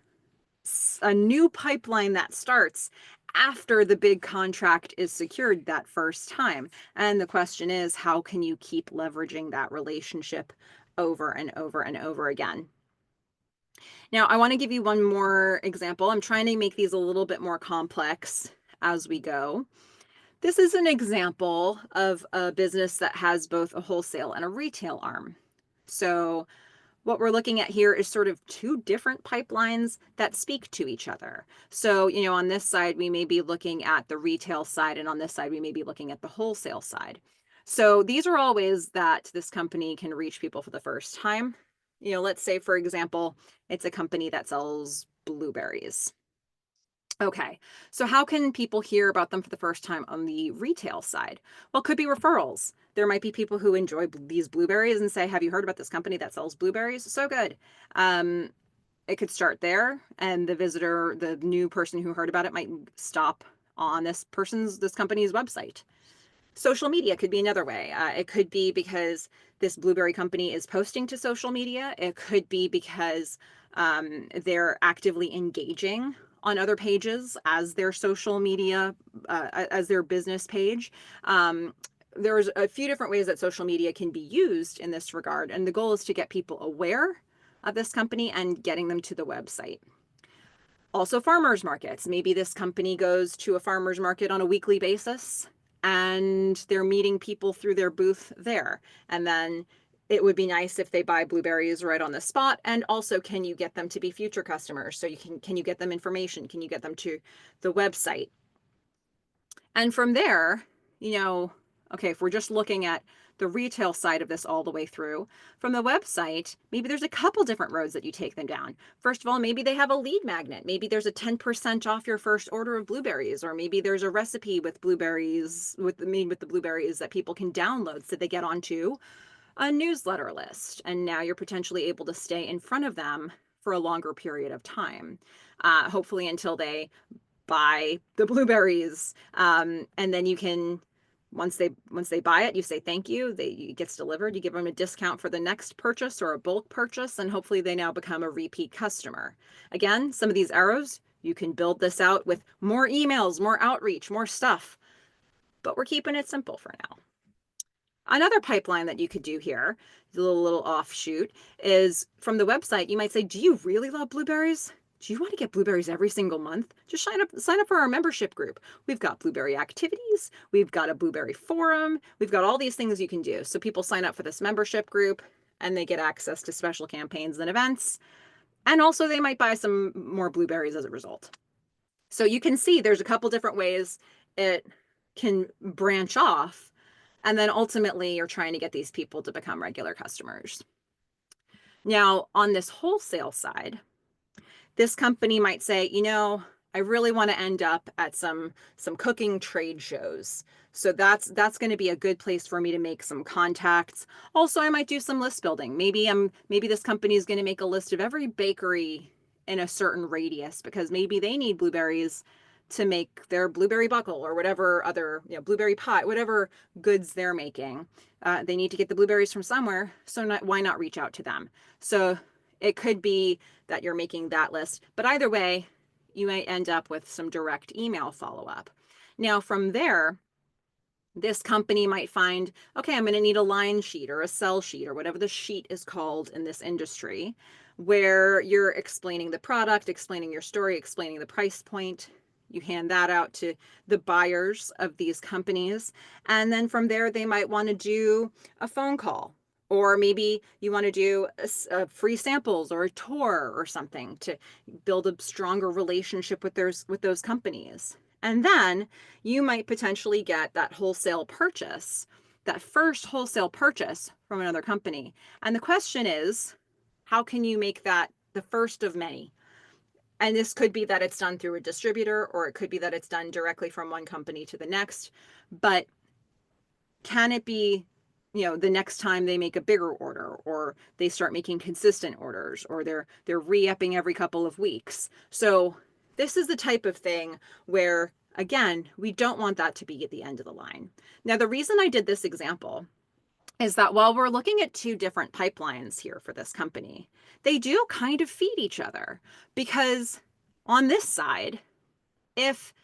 a new pipeline that starts after the big contract is secured that first time. And the question is, how can you keep leveraging that relationship over and over and over again? Now, I want to give you one more example. I'm trying to make these a little bit more complex as we go. This is an example of a business that has both a wholesale and a retail arm. So what we're looking at here is sort of two different pipelines that speak to each other. So, on this side, we may be looking at the retail side, and on this side, we may be looking at the wholesale side. So these are all ways that this company can reach people for the first time. Let's say, for example, it's a company that sells blueberries. Okay, so how can people hear about them for the first time on the retail side? Well, it could be referrals. There might be people who enjoy these blueberries and say, have you heard about this company that sells blueberries? So good. It could start there, and the new person who heard about it might stop on this company's website. Social media could be another way. It could be because this blueberry company is posting to social media. It could be because they're actively engaging on other pages as their social media, as their business page. There's a few different ways that social media can be used in this regard, and the goal is to get people aware of this company and getting them to the website. Also, farmers markets. Maybe this company goes to a farmers market on a weekly basis, and they're meeting people through their booth there. And then it would be nice if they buy blueberries right on the spot. And also, can you get them to be future customers? So can you get them information? Can you get them to the website? And from there, okay, if we're just looking at the retail side of this all the way through, from the website, maybe there's a couple different roads that you take them down. First of all, maybe they have a lead magnet. Maybe there's a 10% off your first order of blueberries, or maybe there's a recipe with blueberries, made with the blueberries that people can download so they get onto a newsletter list. And now you're potentially able to stay in front of them for a longer period of time, hopefully until they buy the blueberries. And then you can once they buy it, you say thank you. It gets delivered. You give them a discount for the next purchase or a bulk purchase, and hopefully they now become a repeat customer. Again, some of these arrows, you can build this out with more emails, more outreach, more stuff, but we're keeping it simple for now. Another pipeline that you could do here, a little offshoot, is from the website. You might say, do you really love blueberries? Do you want to get blueberries every single month? Just sign up for our membership group. We've got blueberry activities. We've got a blueberry forum. We've got all these things you can do. So people sign up for this membership group and they get access to special campaigns and events. And also they might buy some more blueberries as a result. So you can see there's a couple different ways it can branch off. And then ultimately, you're trying to get these people to become regular customers. Now, on this wholesale side, this company might say, I really want to end up at some cooking trade shows. So that's going to be a good place for me to make some contacts. Also, I might do some list building. Maybe this company is going to make a list of every bakery in a certain radius because maybe they need blueberries to make their blueberry buckle or whatever other, blueberry pie, whatever goods they're making. They need to get the blueberries from somewhere. So why not reach out to them? So it could be that you're making that list, but either way, you might end up with some direct email follow-up. Now from there, this company might find, okay, I'm going to need a line sheet or a sell sheet or whatever the sheet is called in this industry, where you're explaining the product, explaining your story, explaining the price point. You hand that out to the buyers of these companies. And then from there, they might want to do a phone call, or maybe you want to do a free samples or a tour or something to build a stronger relationship with those companies. And then you might potentially get that wholesale purchase, that first wholesale purchase from another company. And the question is, how can you make that the first of many? And this could be that it's done through a distributor, or it could be that it's done directly from one company to the next. But can it be, the next time they make a bigger order, or they start making consistent orders, or they're re-upping every couple of weeks? So this is the type of thing where, again, we don't want that to be at the end of the line. Now, the reason I did this example is that while we're looking at two different pipelines here for this company, they do kind of feed each other, because on this side, if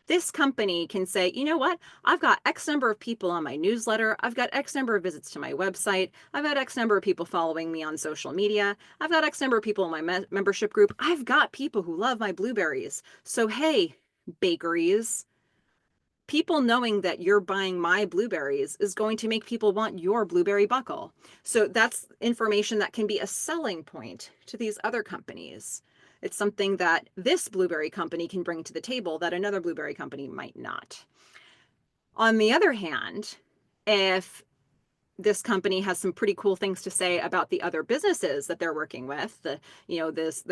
this company can say, you know what, I've got X number of people on my newsletter, I've got X number of visits to my website, I've got X number of people following me on social media, I've got X number of people in my membership group, I've got people who love my blueberries. So hey, bakeries, people knowing that you're buying my blueberries is going to make people want your blueberry buckle. So that's information that can be a selling point to these other companies. It's something that this blueberry company can bring to the table that another blueberry company might not. On the other hand, if this company has some pretty cool things to say about the other businesses that they're working with, the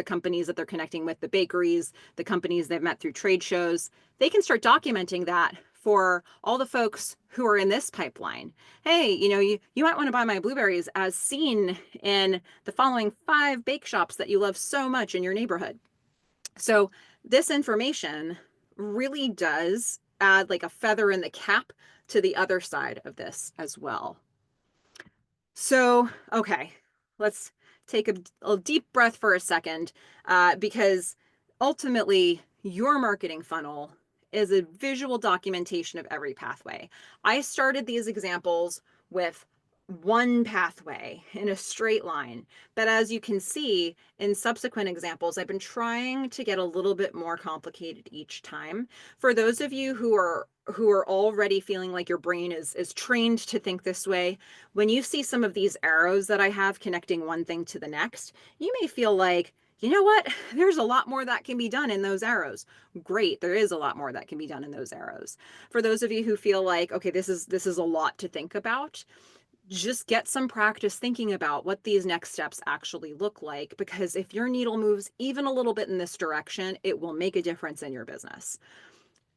companies that they're connecting with, the bakeries, the companies they've met through trade shows, they can start documenting that for all the folks who are in this pipeline. Hey, you might want to buy my blueberries as seen in the following 5 bake shops that you love so much in your neighborhood. So this information really does add like a feather in the cap to the other side of this as well. So, okay, let's take a deep breath for a second, because ultimately your marketing funnel is a visual documentation of every pathway. I started these examples with one pathway in a straight line, but as you can see in subsequent examples, I've been trying to get a little bit more complicated each time. For those of you who are already feeling like your brain is trained to think this way, when you see some of these arrows that I have connecting one thing to the next, you may feel like, you know what, there's a lot more that can be done in those arrows. Great, there is a lot more that can be done in those arrows. For those of you who feel like, okay, this is a lot to think about, just get some practice thinking about what these next steps actually look like, because if your needle moves even a little bit in this direction, it will make a difference in your business.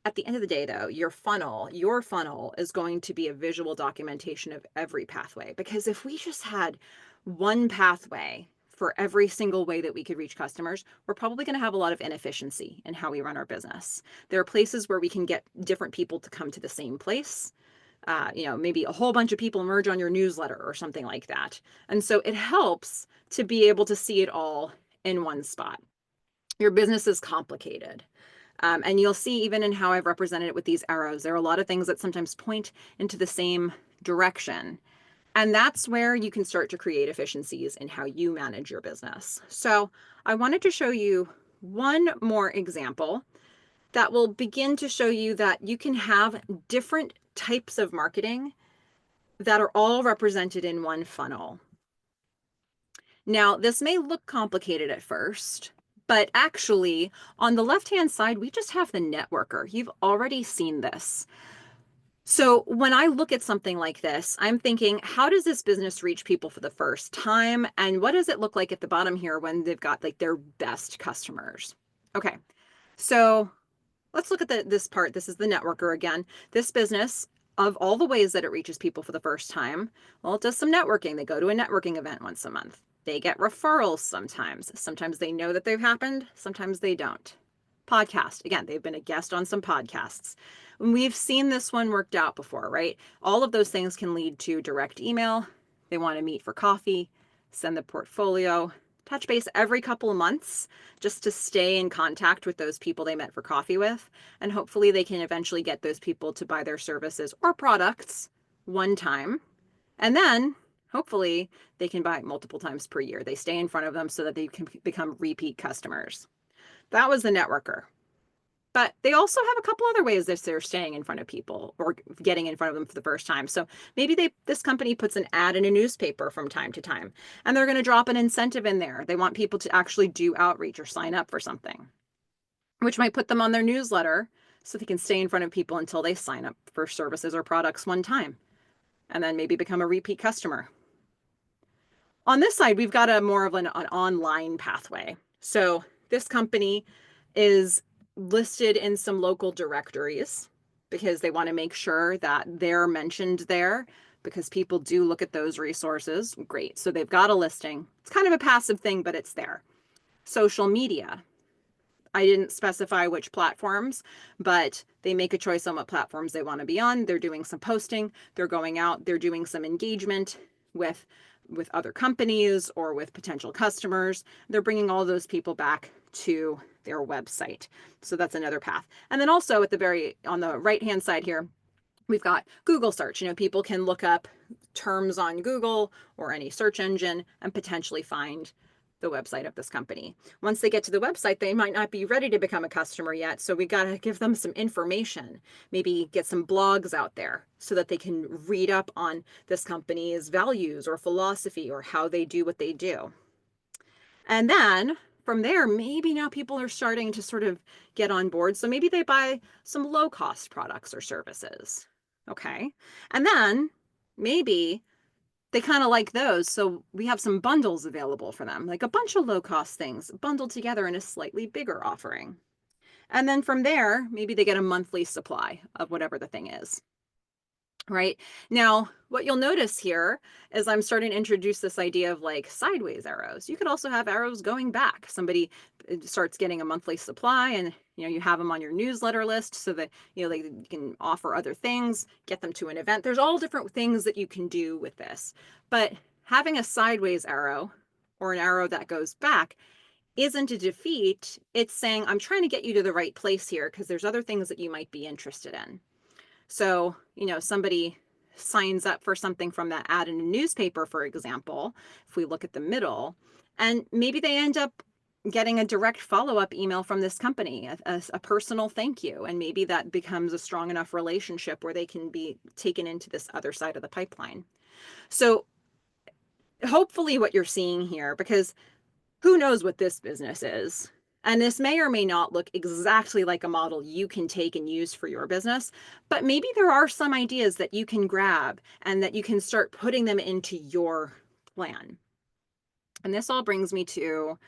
At the end of the day, though, your funnel is going to be a visual documentation of every pathway, because if we just had one pathway for every single way that we could reach customers, we're probably going to have a lot of inefficiency in how we run our business. There are places where we can get different people to come to the same place. maybe a whole bunch of people merge on your newsletter or something like that. And so it helps to be able to see it all in one spot. Your business is complicated. And you'll see even in how I've represented it with these arrows, there are a lot of things that sometimes point into the same direction. And that's where you can start to create efficiencies in how you manage your business. So I wanted to show you one more example that will begin to show you that you can have different types of marketing that are all represented in one funnel. Now, this may look complicated at first, but actually, on the left-hand side, we just have the networker. You've already seen this. So when I look at something like this, I'm thinking, how does this business reach people for the first time? And what does it look like at the bottom here when they've got like their best customers? Okay, so let's look at this part. This is the networker again. This business, of all the ways that it reaches people for the first time, well, it does some networking. They go to a networking event once a month. They get referrals sometimes. Sometimes they know that they've happened. Sometimes they don't. Podcast. Again, they've been a guest on some podcasts. We've seen this one worked out before, right? All of those things can lead to direct email. They want to meet for coffee, send the portfolio, touch base every couple of months just to stay in contact with those people they met for coffee with. And hopefully they can eventually get those people to buy their services or products one time. And then hopefully they can buy multiple times per year. They stay in front of them so that they can become repeat customers. That was the networker. But they also have a couple other ways that they're staying in front of people or getting in front of them for the first time. So maybe this company puts an ad in a newspaper from time to time, and they're going to drop an incentive in there. They want people to actually do outreach or sign up for something, which might put them on their newsletter so they can stay in front of people until they sign up for services or products one time, and then maybe become a repeat customer. On this side, we've got a more of an online pathway. So this company is listed in some local directories because they want to make sure that they're mentioned there because people do look at those resources. Great. So they've got a listing. It's kind of a passive thing, but it's there. Social media. I didn't specify which platforms, but they make a choice on what platforms they want to be on. They're doing some posting. They're going out. They're doing some engagement with other companies or with potential customers. They're bringing all those people back to their website. So that's another path. And then also on the right-hand side here, we've got Google search. People can look up terms on Google or any search engine and potentially find the website of this company. Once they get to the website, they might not be ready to become a customer yet. So we got to give them some information, maybe get some blogs out there so that they can read up on this company's values or philosophy or how they do what they do. And then from there, maybe now people are starting to sort of get on board. So maybe they buy some low cost products or services. Okay. And then maybe they kind of like those. So we have some bundles available for them, like a bunch of low cost things bundled together in a slightly bigger offering. And then from there, maybe they get a monthly supply of whatever the thing is. Right now, what you'll notice here is I'm starting to introduce this idea of like sideways arrows. You could also have arrows going back. Somebody starts getting a monthly supply and you have them on your newsletter list so that they can offer other things, get them to an event. There's all different things that you can do with this. But having a sideways arrow or an arrow that goes back isn't a defeat. It's saying, I'm trying to get you to the right place here because there's other things that you might be interested in. So, somebody signs up for something from that ad in a newspaper, for example, if we look at the middle, and maybe they end up getting a direct follow-up email from this company, a personal thank you. And maybe that becomes a strong enough relationship where they can be taken into this other side of the pipeline. So hopefully what you're seeing here, because who knows what this business is? And this may or may not look exactly like a model you can take and use for your business, but maybe there are some ideas that you can grab and that you can start putting them into your plan. And this all brings me to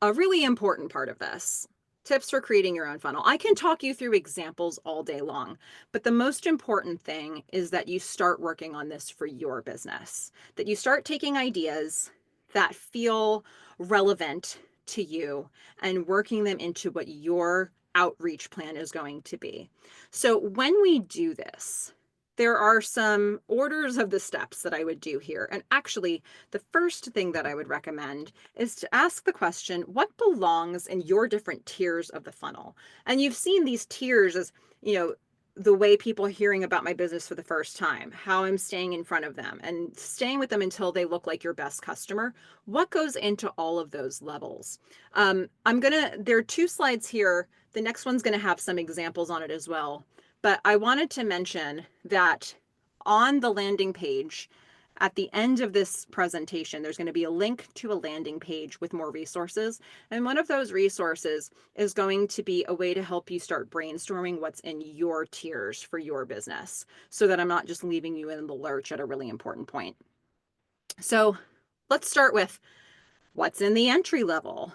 a really important part of this. Tips for creating your own funnel. I can talk you through examples all day long, but the most important thing is that you start working on this for your business, that you start taking ideas that feel relevant to you and working them into what your outreach plan is going to be. So when we do this, there are some orders of the steps that I would do here. And actually, the first thing that I would recommend is to ask the question, what belongs in your different tiers of the funnel? And you've seen these tiers as, you know, the way people are hearing about my business for the first time, how I'm staying in front of them and staying with them until they look like your best customer. What goes into all of those levels? There are two slides here. The next one's gonna have some examples on it as well. But I wanted to mention that on the landing page, at the end of this presentation, there's going to be a link to a landing page with more resources. And one of those resources is going to be a way to help you start brainstorming what's in your tiers for your business so that I'm not just leaving you in the lurch at a really important point. So let's start with what's in the entry level.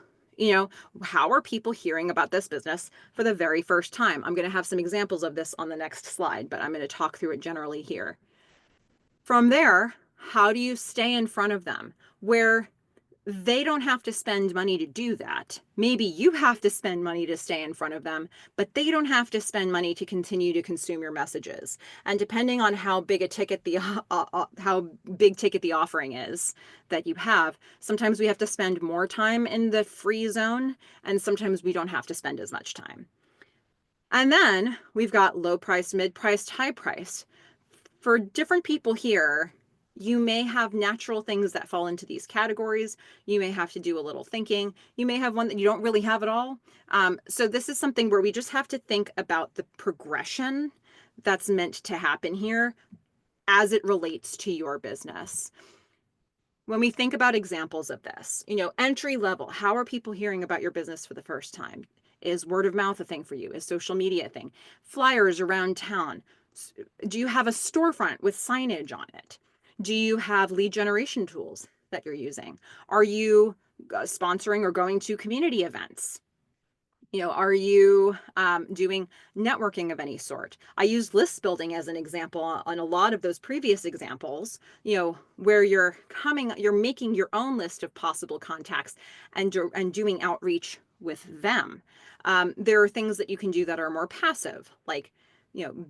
How are people hearing about this business for the very first time? I'm going to have some examples of this on the next slide, but I'm going to talk through it generally here. From there, how do you stay in front of them where they don't have to spend money to do that? Maybe you have to spend money to stay in front of them, but they don't have to spend money to continue to consume your messages. And depending on how big the offering is that you have, sometimes we have to spend more time in the free zone, and sometimes we don't have to spend as much time. And then we've got low price, mid priced, high priced. For different people here, you may have natural things that fall into these categories. You may have to do a little thinking. You may have one that you don't really have at all. So this is something where we just have to think about the progression that's meant to happen here as it relates to your business. When we think about examples of this, entry level, how are people hearing about your business for the first time? Is word of mouth a thing for you? Is social media a thing? Flyers around town? Do you have a storefront with signage on it? Do you have lead generation tools that you're using? Are you sponsoring or going to community events? Are you doing networking of any sort? I used list building as an example on a lot of those previous examples, where you're making your own list of possible contacts and doing outreach with them. There are things that you can do that are more passive, like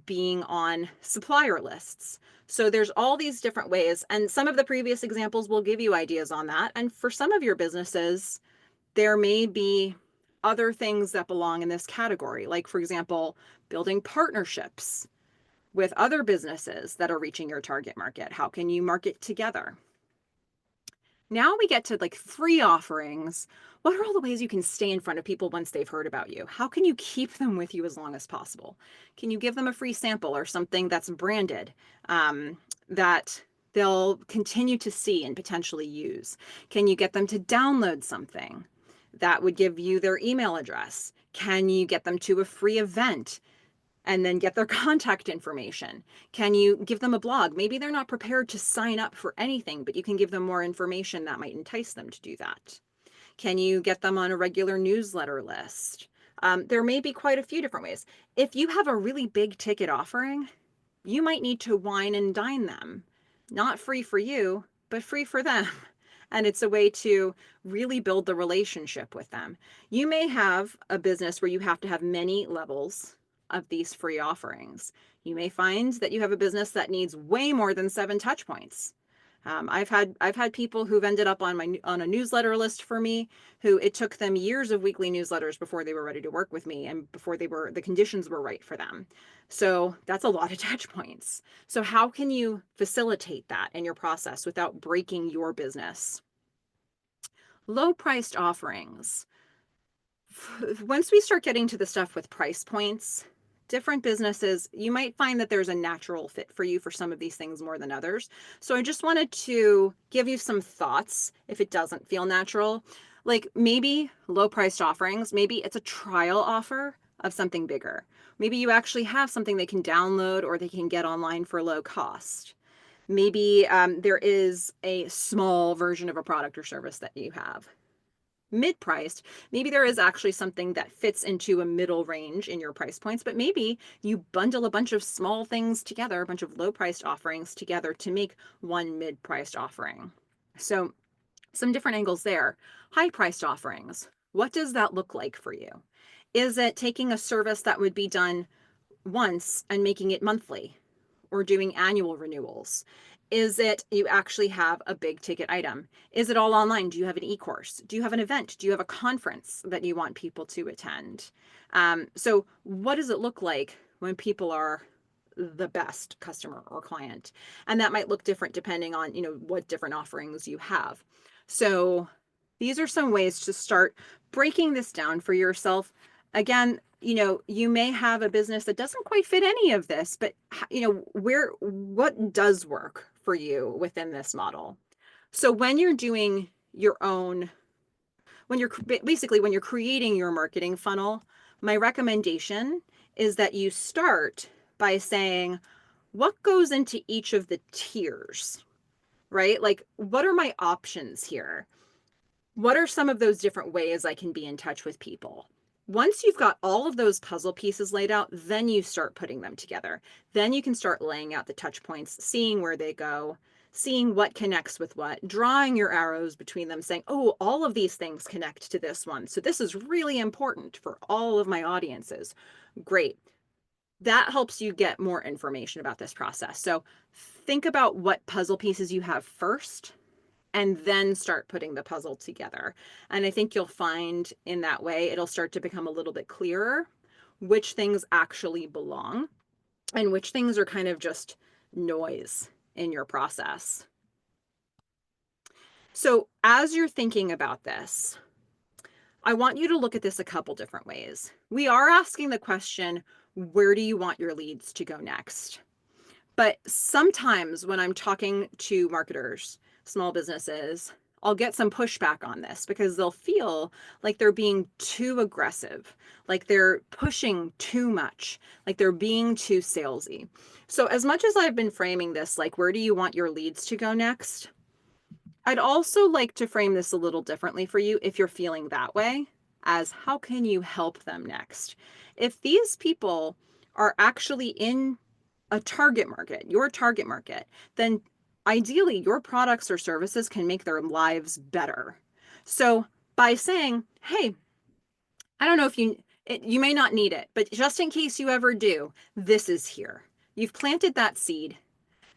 being on supplier lists. So there's all these different ways, and some of the previous examples will give you ideas on that. And for some of your businesses, there may be other things that belong in this category, like, for example, building partnerships with other businesses that are reaching your target market. How can you market together? Now we get to like free offerings. What are all the ways you can stay in front of people once they've heard about you? How can you keep them with you as long as possible? Can you give them a free sample or something that's branded that they'll continue to see and potentially use? Can you get them to download something that would give you their email address? Can you get them to a free event and then get their contact information? Can you give them a blog? Maybe they're not prepared to sign up for anything, but you can give them more information that might entice them to do that. Can you get them on a regular newsletter list? There may be quite a few different ways. If you have a really big ticket offering, you might need to wine and dine them. Not free for you, but free for them. And it's a way to really build the relationship with them. You may have a business where you have to have many levels of these free offerings. You may find that you have a business that needs way more than 7 touch points. I've had people who've ended up on a newsletter list for me, who it took them years of weekly newsletters before they were ready to work with me and before the conditions were right for them. So that's a lot of touch points. So how can you facilitate that in your process without breaking your business? Low priced offerings. Once we start getting to the stuff with price points, different businesses, you might find that there's a natural fit for you for some of these things more than others. So I just wanted to give you some thoughts if it doesn't feel natural. Like maybe low priced offerings, maybe it's a trial offer of something bigger. Maybe you actually have something they can download or they can get online for low cost. Maybe there is a small version of a product or service that you have. Mid-priced, maybe there is actually something that fits into a middle range in your price points, but maybe you bundle a bunch of small things together, a bunch of low-priced offerings together to make one mid-priced offering. So some different angles there. High-priced offerings, what does that look like for you? Is it taking a service that would be done once and making it monthly? or doing annual renewals? Is it you actually have a big ticket item? Is it all online? Do you have an e-course? Do you have an event? Do you have a conference that you want people to attend? So what does it look like when people are the best customer or client? And that might look different depending on, what different offerings you have. So these are some ways to start breaking this down for yourself. Again, you may have a business that doesn't quite fit any of this, but what does work for you within this model? So when you're doing your own, when you're creating your marketing funnel, my recommendation is that you start by saying, what goes into each of the tiers, right? Like, what are my options here? What are some of those different ways I can be in touch with people? Once you've got all of those puzzle pieces laid out, then you start putting them together. Then you can start laying out the touch points, seeing where they go, seeing what connects with what, drawing your arrows between them, saying, oh, all of these things connect to this one. So this is really important for all of my audiences. Great. That helps you get more information about this process. So think about what puzzle pieces you have first and then start putting the puzzle together. And I think you'll find in that way, it'll start to become a little bit clearer which things actually belong and which things are kind of just noise in your process. So as you're thinking about this, I want you to look at this a couple different ways. We are asking the question, where do you want your leads to go next? But sometimes when I'm talking to marketers, small businesses, I'll get some pushback on this because they'll feel like they're being too aggressive, like they're pushing too much, like they're being too salesy. So as much as I've been framing this, like, where do you want your leads to go next? I'd also like to frame this a little differently for you if you're feeling that way, as how can you help them next? If these people are actually in a target market, your target market, then ideally your products or services can make their lives better. So by saying, hey, I don't know if you may not need it, but just in case you ever do, this is here. You've planted that seed.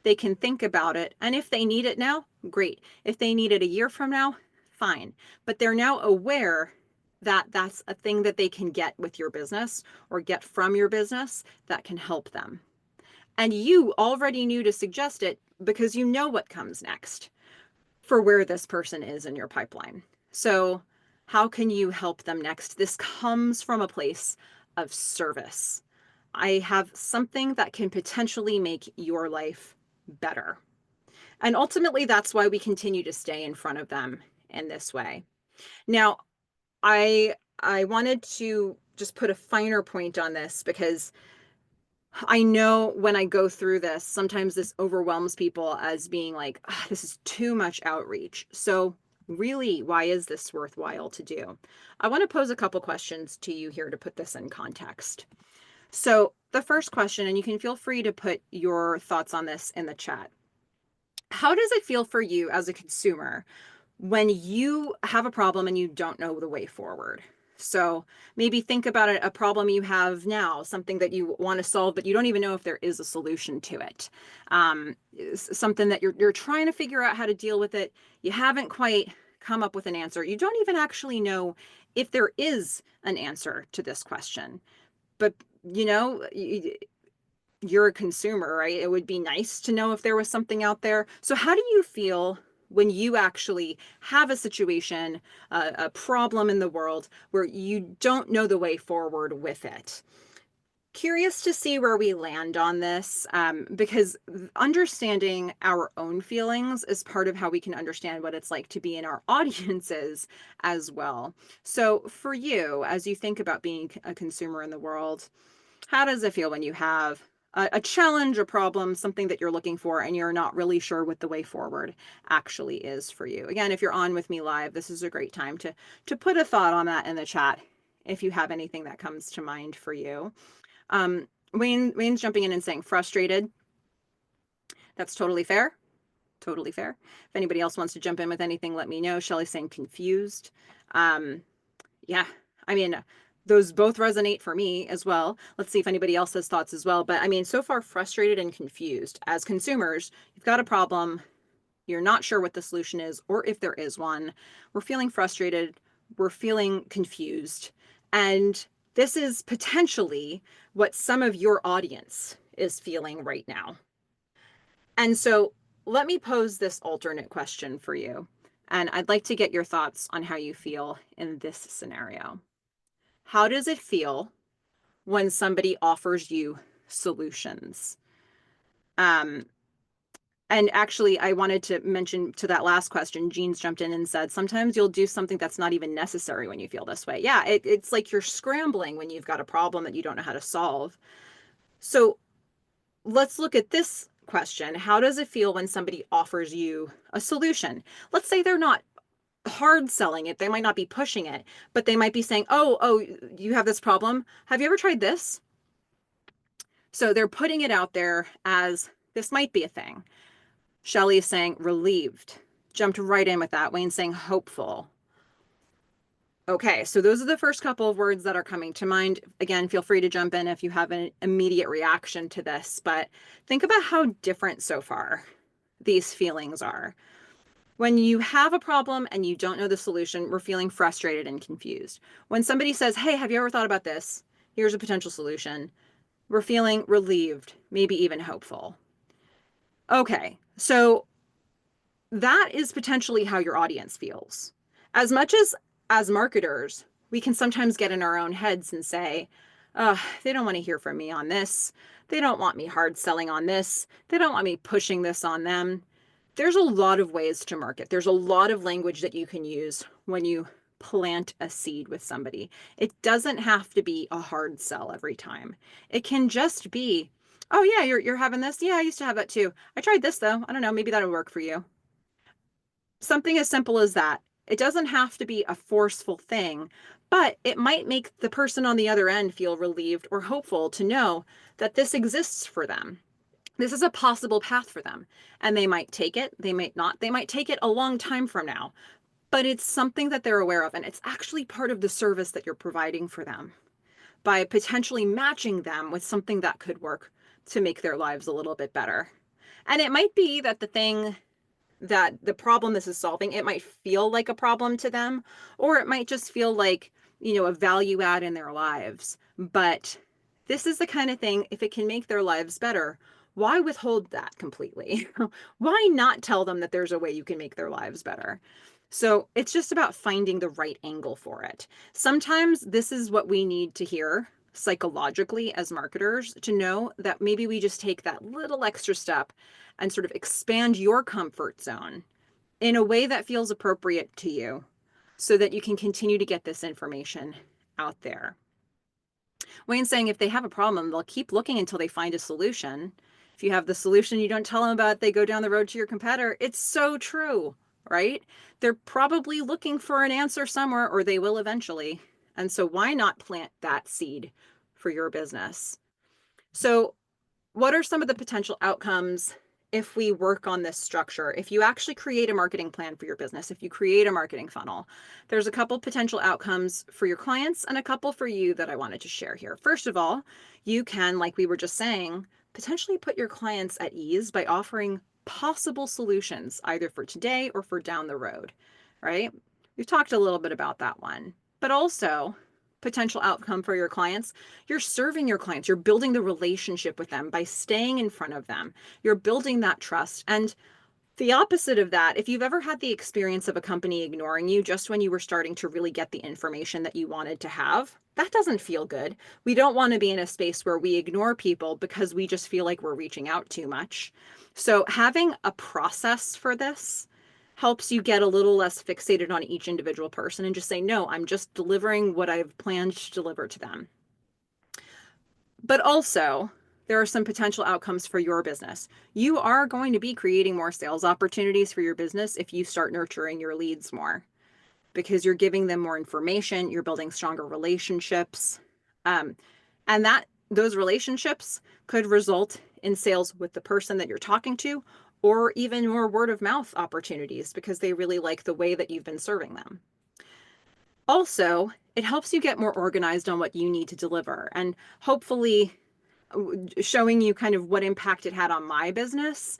They can think about it. And if they need it now, great. If they need it a year from now, fine. But they're now aware that that's a thing that they can get with your business or get from your business that can help them. And you already knew to suggest it because you know what comes next for where this person is in your pipeline. So, how can you help them next? This comes from a place of service. I have something that can potentially make your life better. And ultimately, that's why we continue to stay in front of them in this way. Now, I wanted to just put a finer point on this because I know when I go through this, sometimes this overwhelms people as being like, this is too much outreach. So, really, why is this worthwhile to do? I want to pose a couple questions to you here to put this in context. So, the first question, and you can feel free to put your thoughts on this in the chat. How does it feel for you as a consumer when you have a problem and you don't know the way forward? So maybe think about a problem you have now, something that you want to solve, but you don't even know if there is a solution to it. Something that you're trying to figure out how to deal with it. You haven't quite come up with an answer. You don't even actually know if there is an answer to this question. But you're a consumer, right? It would be nice to know if there was something out there. So how do you feel when you actually have a situation, a problem in the world where you don't know the way forward with it? Curious to see where we land on this, because understanding our own feelings is part of how we can understand what it's like to be in our audiences as well. So for you, as you think about being a consumer in the world, how does it feel when you have a challenge, a problem, something that you're looking for, and you're not really sure what the way forward actually is for you? Again, if you're on with me live, this is a great time to put a thought on that in the chat if you have anything that comes to mind for you. Wayne's jumping in and saying frustrated. That's totally fair. Totally fair. If anybody else wants to jump in with anything, let me know. Shelly's saying confused. Yeah, I mean, those both resonate for me as well. Let's see if anybody else has thoughts as well. But I mean, so far, frustrated and confused. As consumers, you've got a problem, you're not sure what the solution is, or if there is one. We're feeling frustrated, we're feeling confused. And this is potentially what some of your audience is feeling right now. And so let me pose this alternate question for you. And I'd like to get your thoughts on how you feel in this scenario. How does it feel when somebody offers you solutions? Um, and actually, I wanted to mention to that last question, Jean's jumped in and said, sometimes you'll do something that's not even necessary when you feel this way. Yeah, it's like you're scrambling when you've got a problem that you don't know how to solve. So let's look at this question. How does it feel when somebody offers you a solution? Let's say they're not hard selling it. They might not be pushing it, but they might be saying, oh, you have this problem. Have you ever tried this? So they're putting it out there as this might be a thing. Shelly is saying relieved. Jumped right in with that. Wayne's saying hopeful. Okay, so those are the first couple of words that are coming to mind. Again, feel free to jump in if you have an immediate reaction to this, but think about how different so far these feelings are. When you have a problem and you don't know the solution, we're feeling frustrated and confused. When somebody says, hey, have you ever thought about this? Here's a potential solution. We're feeling relieved, maybe even hopeful. Okay, so that is potentially how your audience feels. As much as marketers, we can sometimes get in our own heads and say, oh, they don't want to hear from me on this. They don't want me hard selling on this. They don't want me pushing this on them. There's a lot of ways to market. There's a lot of language that you can use when you plant a seed with somebody. It doesn't have to be a hard sell every time. It can just be, oh yeah, you're having this. Yeah, I used to have that too. I tried this though. I don't know, maybe that'll work for you. Something as simple as that. It doesn't have to be a forceful thing, but it might make the person on the other end feel relieved or hopeful to know that this exists for them. This is a possible path for them. And they might take it, they might not. They might take it a long time from now, but it's something that they're aware of. And it's actually part of the service that you're providing for them by potentially matching them with something that could work to make their lives a little bit better. And it might be that the problem this is solving, it might feel like a problem to them, or it might just feel like, a value add in their lives. But this is the kind of thing, if it can make their lives better, why withhold that completely? Why not tell them that there's a way you can make their lives better? So it's just about finding the right angle for it. Sometimes this is what we need to hear psychologically as marketers to know that maybe we just take that little extra step and sort of expand your comfort zone in a way that feels appropriate to you so that you can continue to get this information out there. Wayne's saying if they have a problem, they'll keep looking until they find a solution. If you have the solution, you don't tell them about it, they go down the road to your competitor. It's so true, right? They're probably looking for an answer somewhere, or they will eventually. And so why not plant that seed for your business? So what are some of the potential outcomes if we work on this structure? If you actually create a marketing plan for your business, if you create a marketing funnel, there's a couple potential outcomes for your clients and a couple for you that I wanted to share here. First of all, you can, like we were just saying, potentially put your clients at ease by offering possible solutions either for today or for down the road, right? We've talked a little bit about that one, but also potential outcome for your clients, you're serving your clients, you're building the relationship with them by staying in front of them, you're building that trust. And the opposite of that, if you've ever had the experience of a company ignoring you just when you were starting to really get the information that you wanted to have, that doesn't feel good. We don't want to be in a space where we ignore people because we just feel like we're reaching out too much. So having a process for this helps you get a little less fixated on each individual person and just say, no, I'm just delivering what I've planned to deliver to them. But also, there are some potential outcomes for your business. You are going to be creating more sales opportunities for your business if you start nurturing your leads more because you're giving them more information, you're building stronger relationships. And those relationships could result in sales with the person that you're talking to, or even more word of mouth opportunities because they really like the way that you've been serving them. Also, it helps you get more organized on what you need to deliver and hopefully showing you kind of what impact it had on my business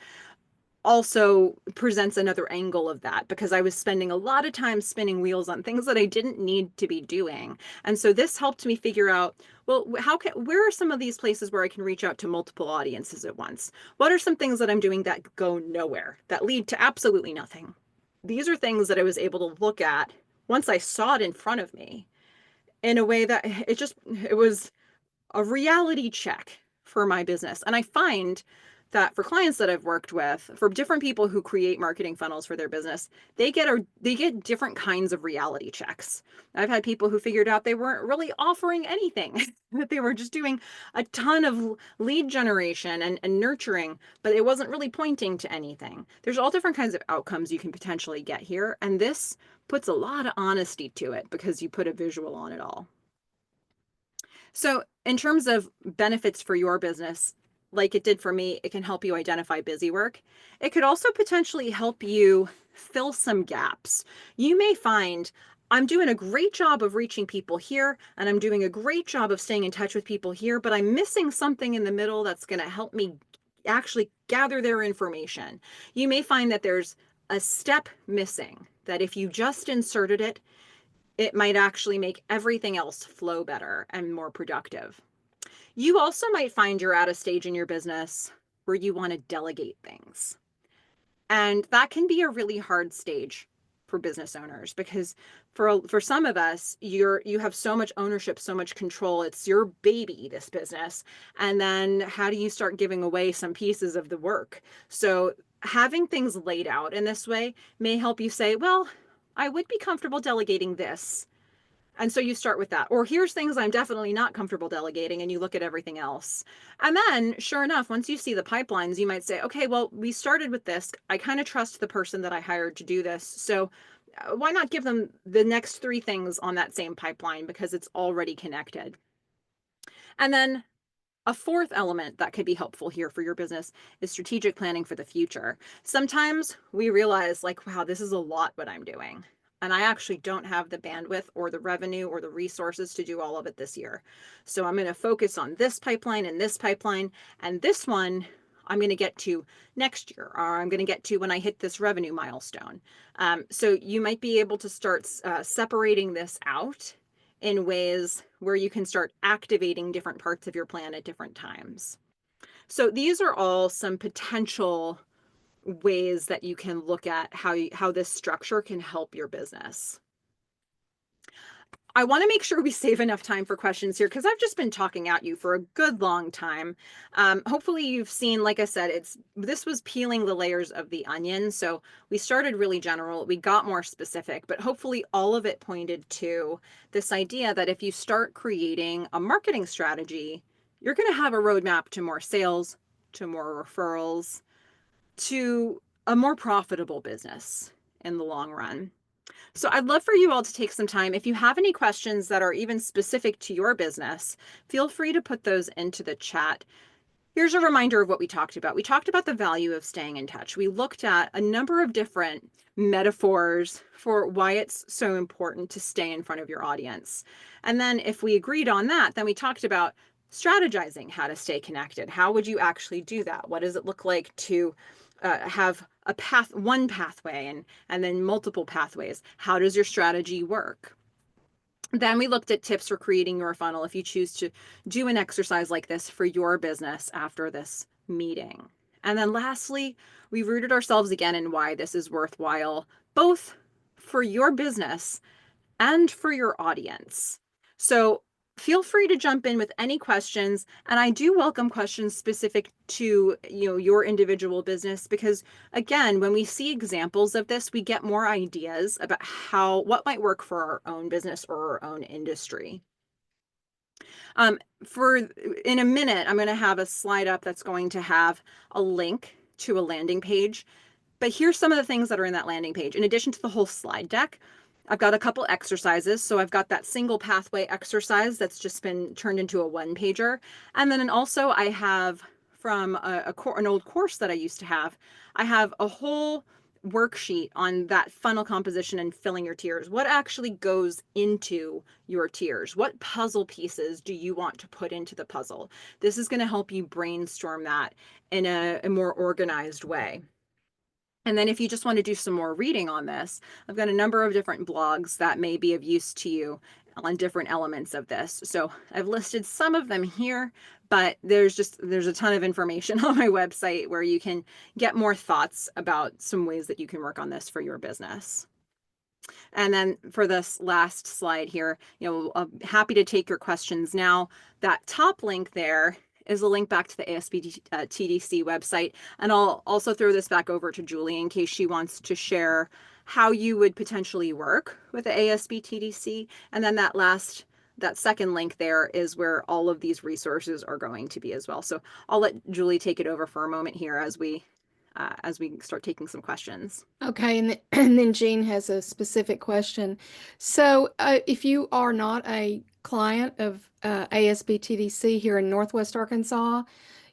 also presents another angle of that because I was spending a lot of time spinning wheels on things that I didn't need to be doing. And so this helped me figure out, well, where are some of these places where I can reach out to multiple audiences at once? What are some things that I'm doing that go nowhere, that lead to absolutely nothing? These are things that I was able to look at once I saw it in front of me in a way that it was a reality check for my business. And I find that for clients that I've worked with, for different people who create marketing funnels for their business, they get different kinds of reality checks. I've had people who figured out they weren't really offering anything, that they were just doing a ton of lead generation and nurturing, but it wasn't really pointing to anything. There's all different kinds of outcomes you can potentially get here, and this puts a lot of honesty to it because you put a visual on it all. So, in terms of benefits for your business, like it did for me, it can help you identify busy work. It could also potentially help you fill some gaps. You may find I'm doing a great job of reaching people here, and I'm doing a great job of staying in touch with people here, but I'm missing something in the middle that's going to help me actually gather their information. You may find that there's a step missing, that if you just inserted it, it might actually make everything else flow better and more productive. You also might find you're at a stage in your business where you want to delegate things. And that can be a really hard stage for business owners because for some of us, you have so much ownership, so much control. It's your baby, this business. And then how do you start giving away some pieces of the work? So having things laid out in this way may help you say, well, I would be comfortable delegating this, and so you start with that. Or here's things I'm definitely not comfortable delegating, and you look at everything else. And then, sure enough, once you see the pipelines, you might say, okay, well, we started with this. I kind of trust the person that I hired to do this. So why not give them the next three things on that same pipeline because it's already connected? And then a fourth element that could be helpful here for your business is strategic planning for the future. Sometimes we realize, like, wow, this is a lot what I'm doing. And I actually don't have the bandwidth or the revenue or the resources to do all of it this year. So I'm going to focus on this pipeline and this pipeline. And this one I'm going to get to next year, or I'm going to get to when I hit this revenue milestone. So you might be able to start separating this out in ways where you can start activating different parts of your plan at different times. So these are all some potential ways that you can look at how this structure can help your business. I want to make sure we save enough time for questions here because I've just been talking at you for a good long time. Hopefully you've seen, like I said, this was peeling the layers of the onion. So we started really general, we got more specific, but hopefully all of it pointed to this idea that if you start creating a marketing strategy, you're going to have a roadmap to more sales, to more referrals, to a more profitable business in the long run. So I'd love for you all to take some time. If you have any questions that are even specific to your business, feel free to put those into the chat. Here's a reminder of what we talked about. We talked about the value of staying in touch. We looked at a number of different metaphors for why it's so important to stay in front of your audience. And then if we agreed on that, then we talked about strategizing how to stay connected. How would you actually do that? What does it look like to have one pathway and then multiple pathways? How does your strategy work? Then we looked at tips for creating your funnel if you choose to do an exercise like this for your business after this meeting. And then lastly, we rooted ourselves again in why this is worthwhile, both for your business and for your audience. So feel free to jump in with any questions, and I do welcome questions specific to your individual business because again, when we see examples of this, we get more ideas about what might work for our own business or our own industry. For in a minute, I'm going to have a slide up that's going to have a link to a landing page. But here's some of the things that are in that landing page. In addition to the whole slide deck, I've got a couple exercises. So I've got that single pathway exercise that's just been turned into a one pager. And then also I have from an old course that I used to have, I have a whole worksheet on that funnel composition and filling your tiers. What actually goes into your tiers? What puzzle pieces do you want to put into the puzzle? This is going to help you brainstorm that in a more organized way. And then if you just want to do some more reading on this, I've got a number of different blogs that may be of use to you on different elements of this. So I've listed some of them here, but there's a ton of information on my website where you can get more thoughts about some ways that you can work on this for your business. And then for this last slide here, I'm happy to take your questions now. That top link there is a link back to the ASB website. And I'll also throw this back over to Julie in case she wants to share how you would potentially work with the ASB And then that second link there is where all of these resources are going to be as well. So I'll let Julie take it over for a moment here as we start taking some questions.
Okay, and then Jean has a specific question. So, if you are not a client of ASBTDC here in Northwest Arkansas,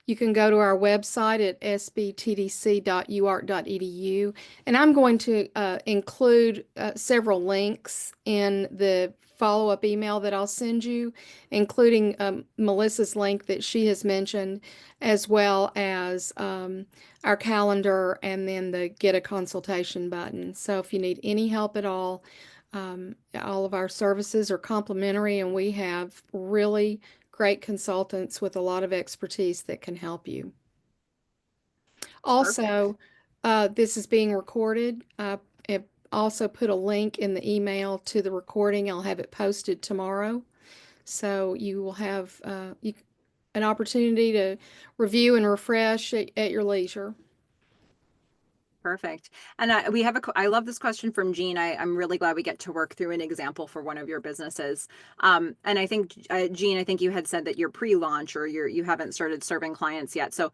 you can go to our website at sbtdc.uark.edu, and I'm going to include several links in the follow-up email that I'll send you, including Melissa's link that she has mentioned, as well as our calendar and then the Get a Consultation button. So if you need any help at all of our services are complimentary, and we have really great consultants with a lot of expertise that can help you.
Perfect.
Also, this is being recorded. I've also put a link in the email to the recording. I'll have it posted tomorrow. So you will have an opportunity to review and refresh at your leisure.
Perfect. And I love this question from Jean. I'm really glad we get to work through an example for one of your businesses. And I think, Jean, I think you had said that you're pre-launch or you haven't started serving clients yet. So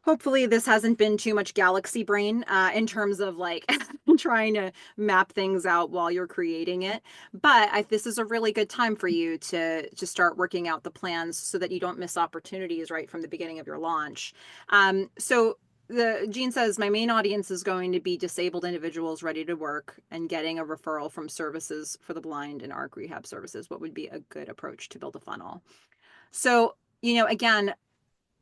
hopefully this hasn't been too much galaxy brain in terms of like trying to map things out while you're creating it. But this is a really good time for you to start working out the plans so that you don't miss opportunities right from the beginning of your launch. So the Jean says my main audience is going to be disabled individuals ready to work and getting a referral from services for the blind and ARC rehab services. What would be a good approach to build a funnel? So, again,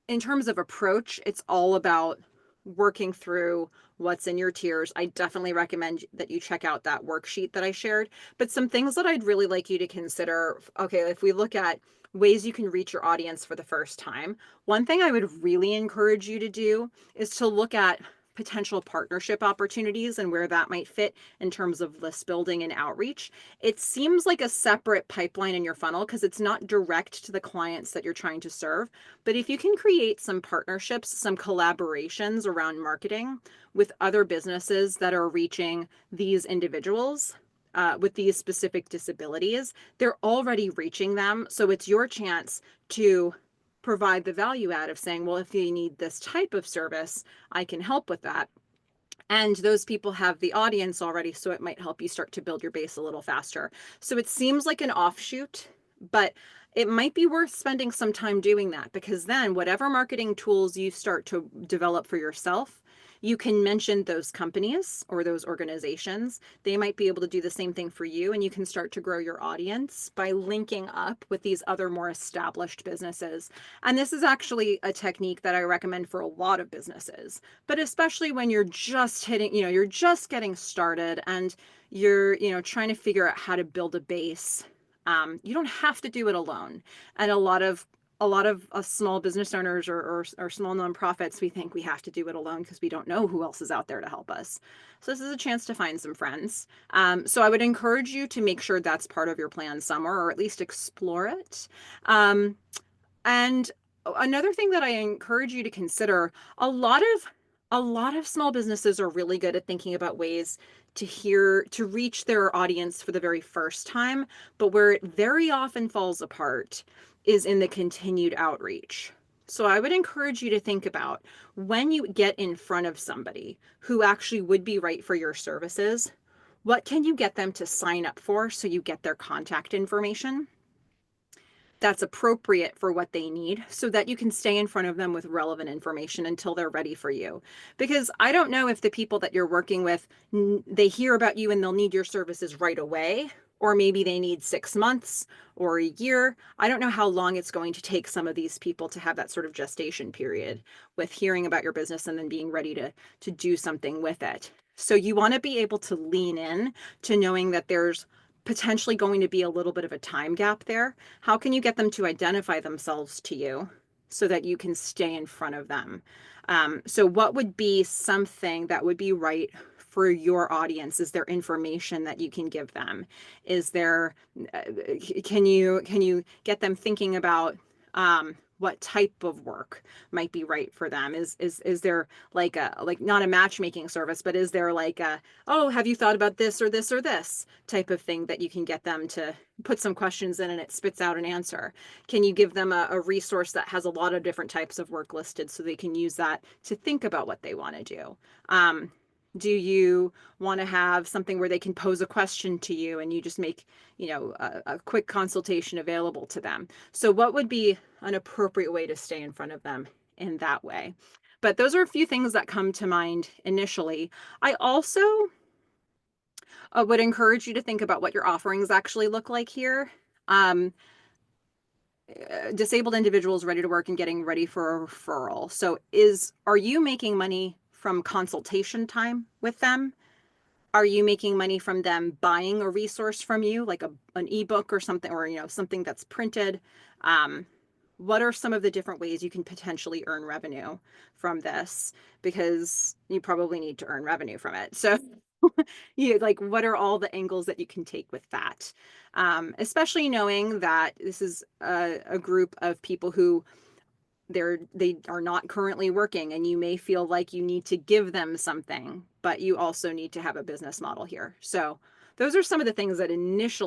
in terms of approach, it's all about working through what's in your tiers. I definitely recommend that you check out that worksheet that I shared. But some things that I'd really like you to consider, okay, if we look at ways you can reach your audience for the first time, one thing I would really encourage you to do is to look at potential partnership opportunities and where that might fit in terms of list building and outreach. It seems like a separate pipeline in your funnel because it's not direct to the clients that you're trying to serve. But if you can create some partnerships, some collaborations around marketing with other businesses that are reaching these individuals with these specific disabilities, they're already reaching them. So it's your chance to provide the value add of saying, well, if you need this type of service, I can help with that. And those people have the audience already, so it might help you start to build your base a little faster. So it seems like an offshoot, but it might be worth spending some time doing that, because then whatever marketing tools you start to develop for yourself, you can mention those companies or those organizations. They might be able to do the same thing for you, and you can start to grow your audience by linking up with these other more established businesses. And this is actually a technique that I recommend for a lot of businesses, but especially when you're just hitting, you're just getting started and you're, trying to figure out how to build a base. You don't have to do it alone. And a lot of small business owners or small nonprofits, we think we have to do it alone because we don't know who else is out there to help us. So this is a chance to find some friends. So I would encourage you to make sure that's part of your plan somewhere, or at least explore it. And another thing that I encourage you to consider, a lot of small businesses are really good at thinking about ways to reach their audience for the very first time, but where it very often falls apart is in the continued outreach. So I would encourage you to think about when you get in front of somebody who actually would be right for your services, what can you get them to sign up for so you get their contact information? that's appropriate for what they need so that you can stay in front of them with relevant information until they're ready for you. Because I don't know if the people that you're working with, they hear about you and they'll need your services right away, or maybe they need 6 months or a year. I don't know how long it's going to take some of these people to have that sort of gestation period with hearing about your business and then being ready to do something with it. So you want to be able to lean in to knowing that there's potentially going to be a little bit of a time gap there. How can you get them to identify themselves to you so that you can stay in front of them? So, what would be something that would be right for your audience? Is there information that you can give them? Is there uh, can you get them thinking about what type of work might be right for them? Is there like a like not a matchmaking service, but is there like a, oh, have you thought about this or this or this type of thing that you can get them to put some questions in and it spits out an answer? Can you give them a resource that has a lot of different types of work listed so they can use that to think about what they want to do? Um, do you want to have something where they can pose a question to you and you just make, a quick consultation available to them? So what would be an appropriate way to stay in front of them in that way? But those are a few things that come to mind initially. I also would encourage you to think about what your offerings actually look like here. Um, Disabled individuals ready to work and getting ready for a referral. So are you making money from consultation time with them? Are you making money from them buying a resource from you, like an ebook or something, or something that's printed? Um, what are some of the different ways you can potentially earn revenue from this? Because you probably need to earn revenue from it. So like, what are all the angles that you can take with that? Especially knowing that this is a group of people who they are not currently working, and you may feel like you need to give them something, but you also need to have a business model here. So those are some of the things that initially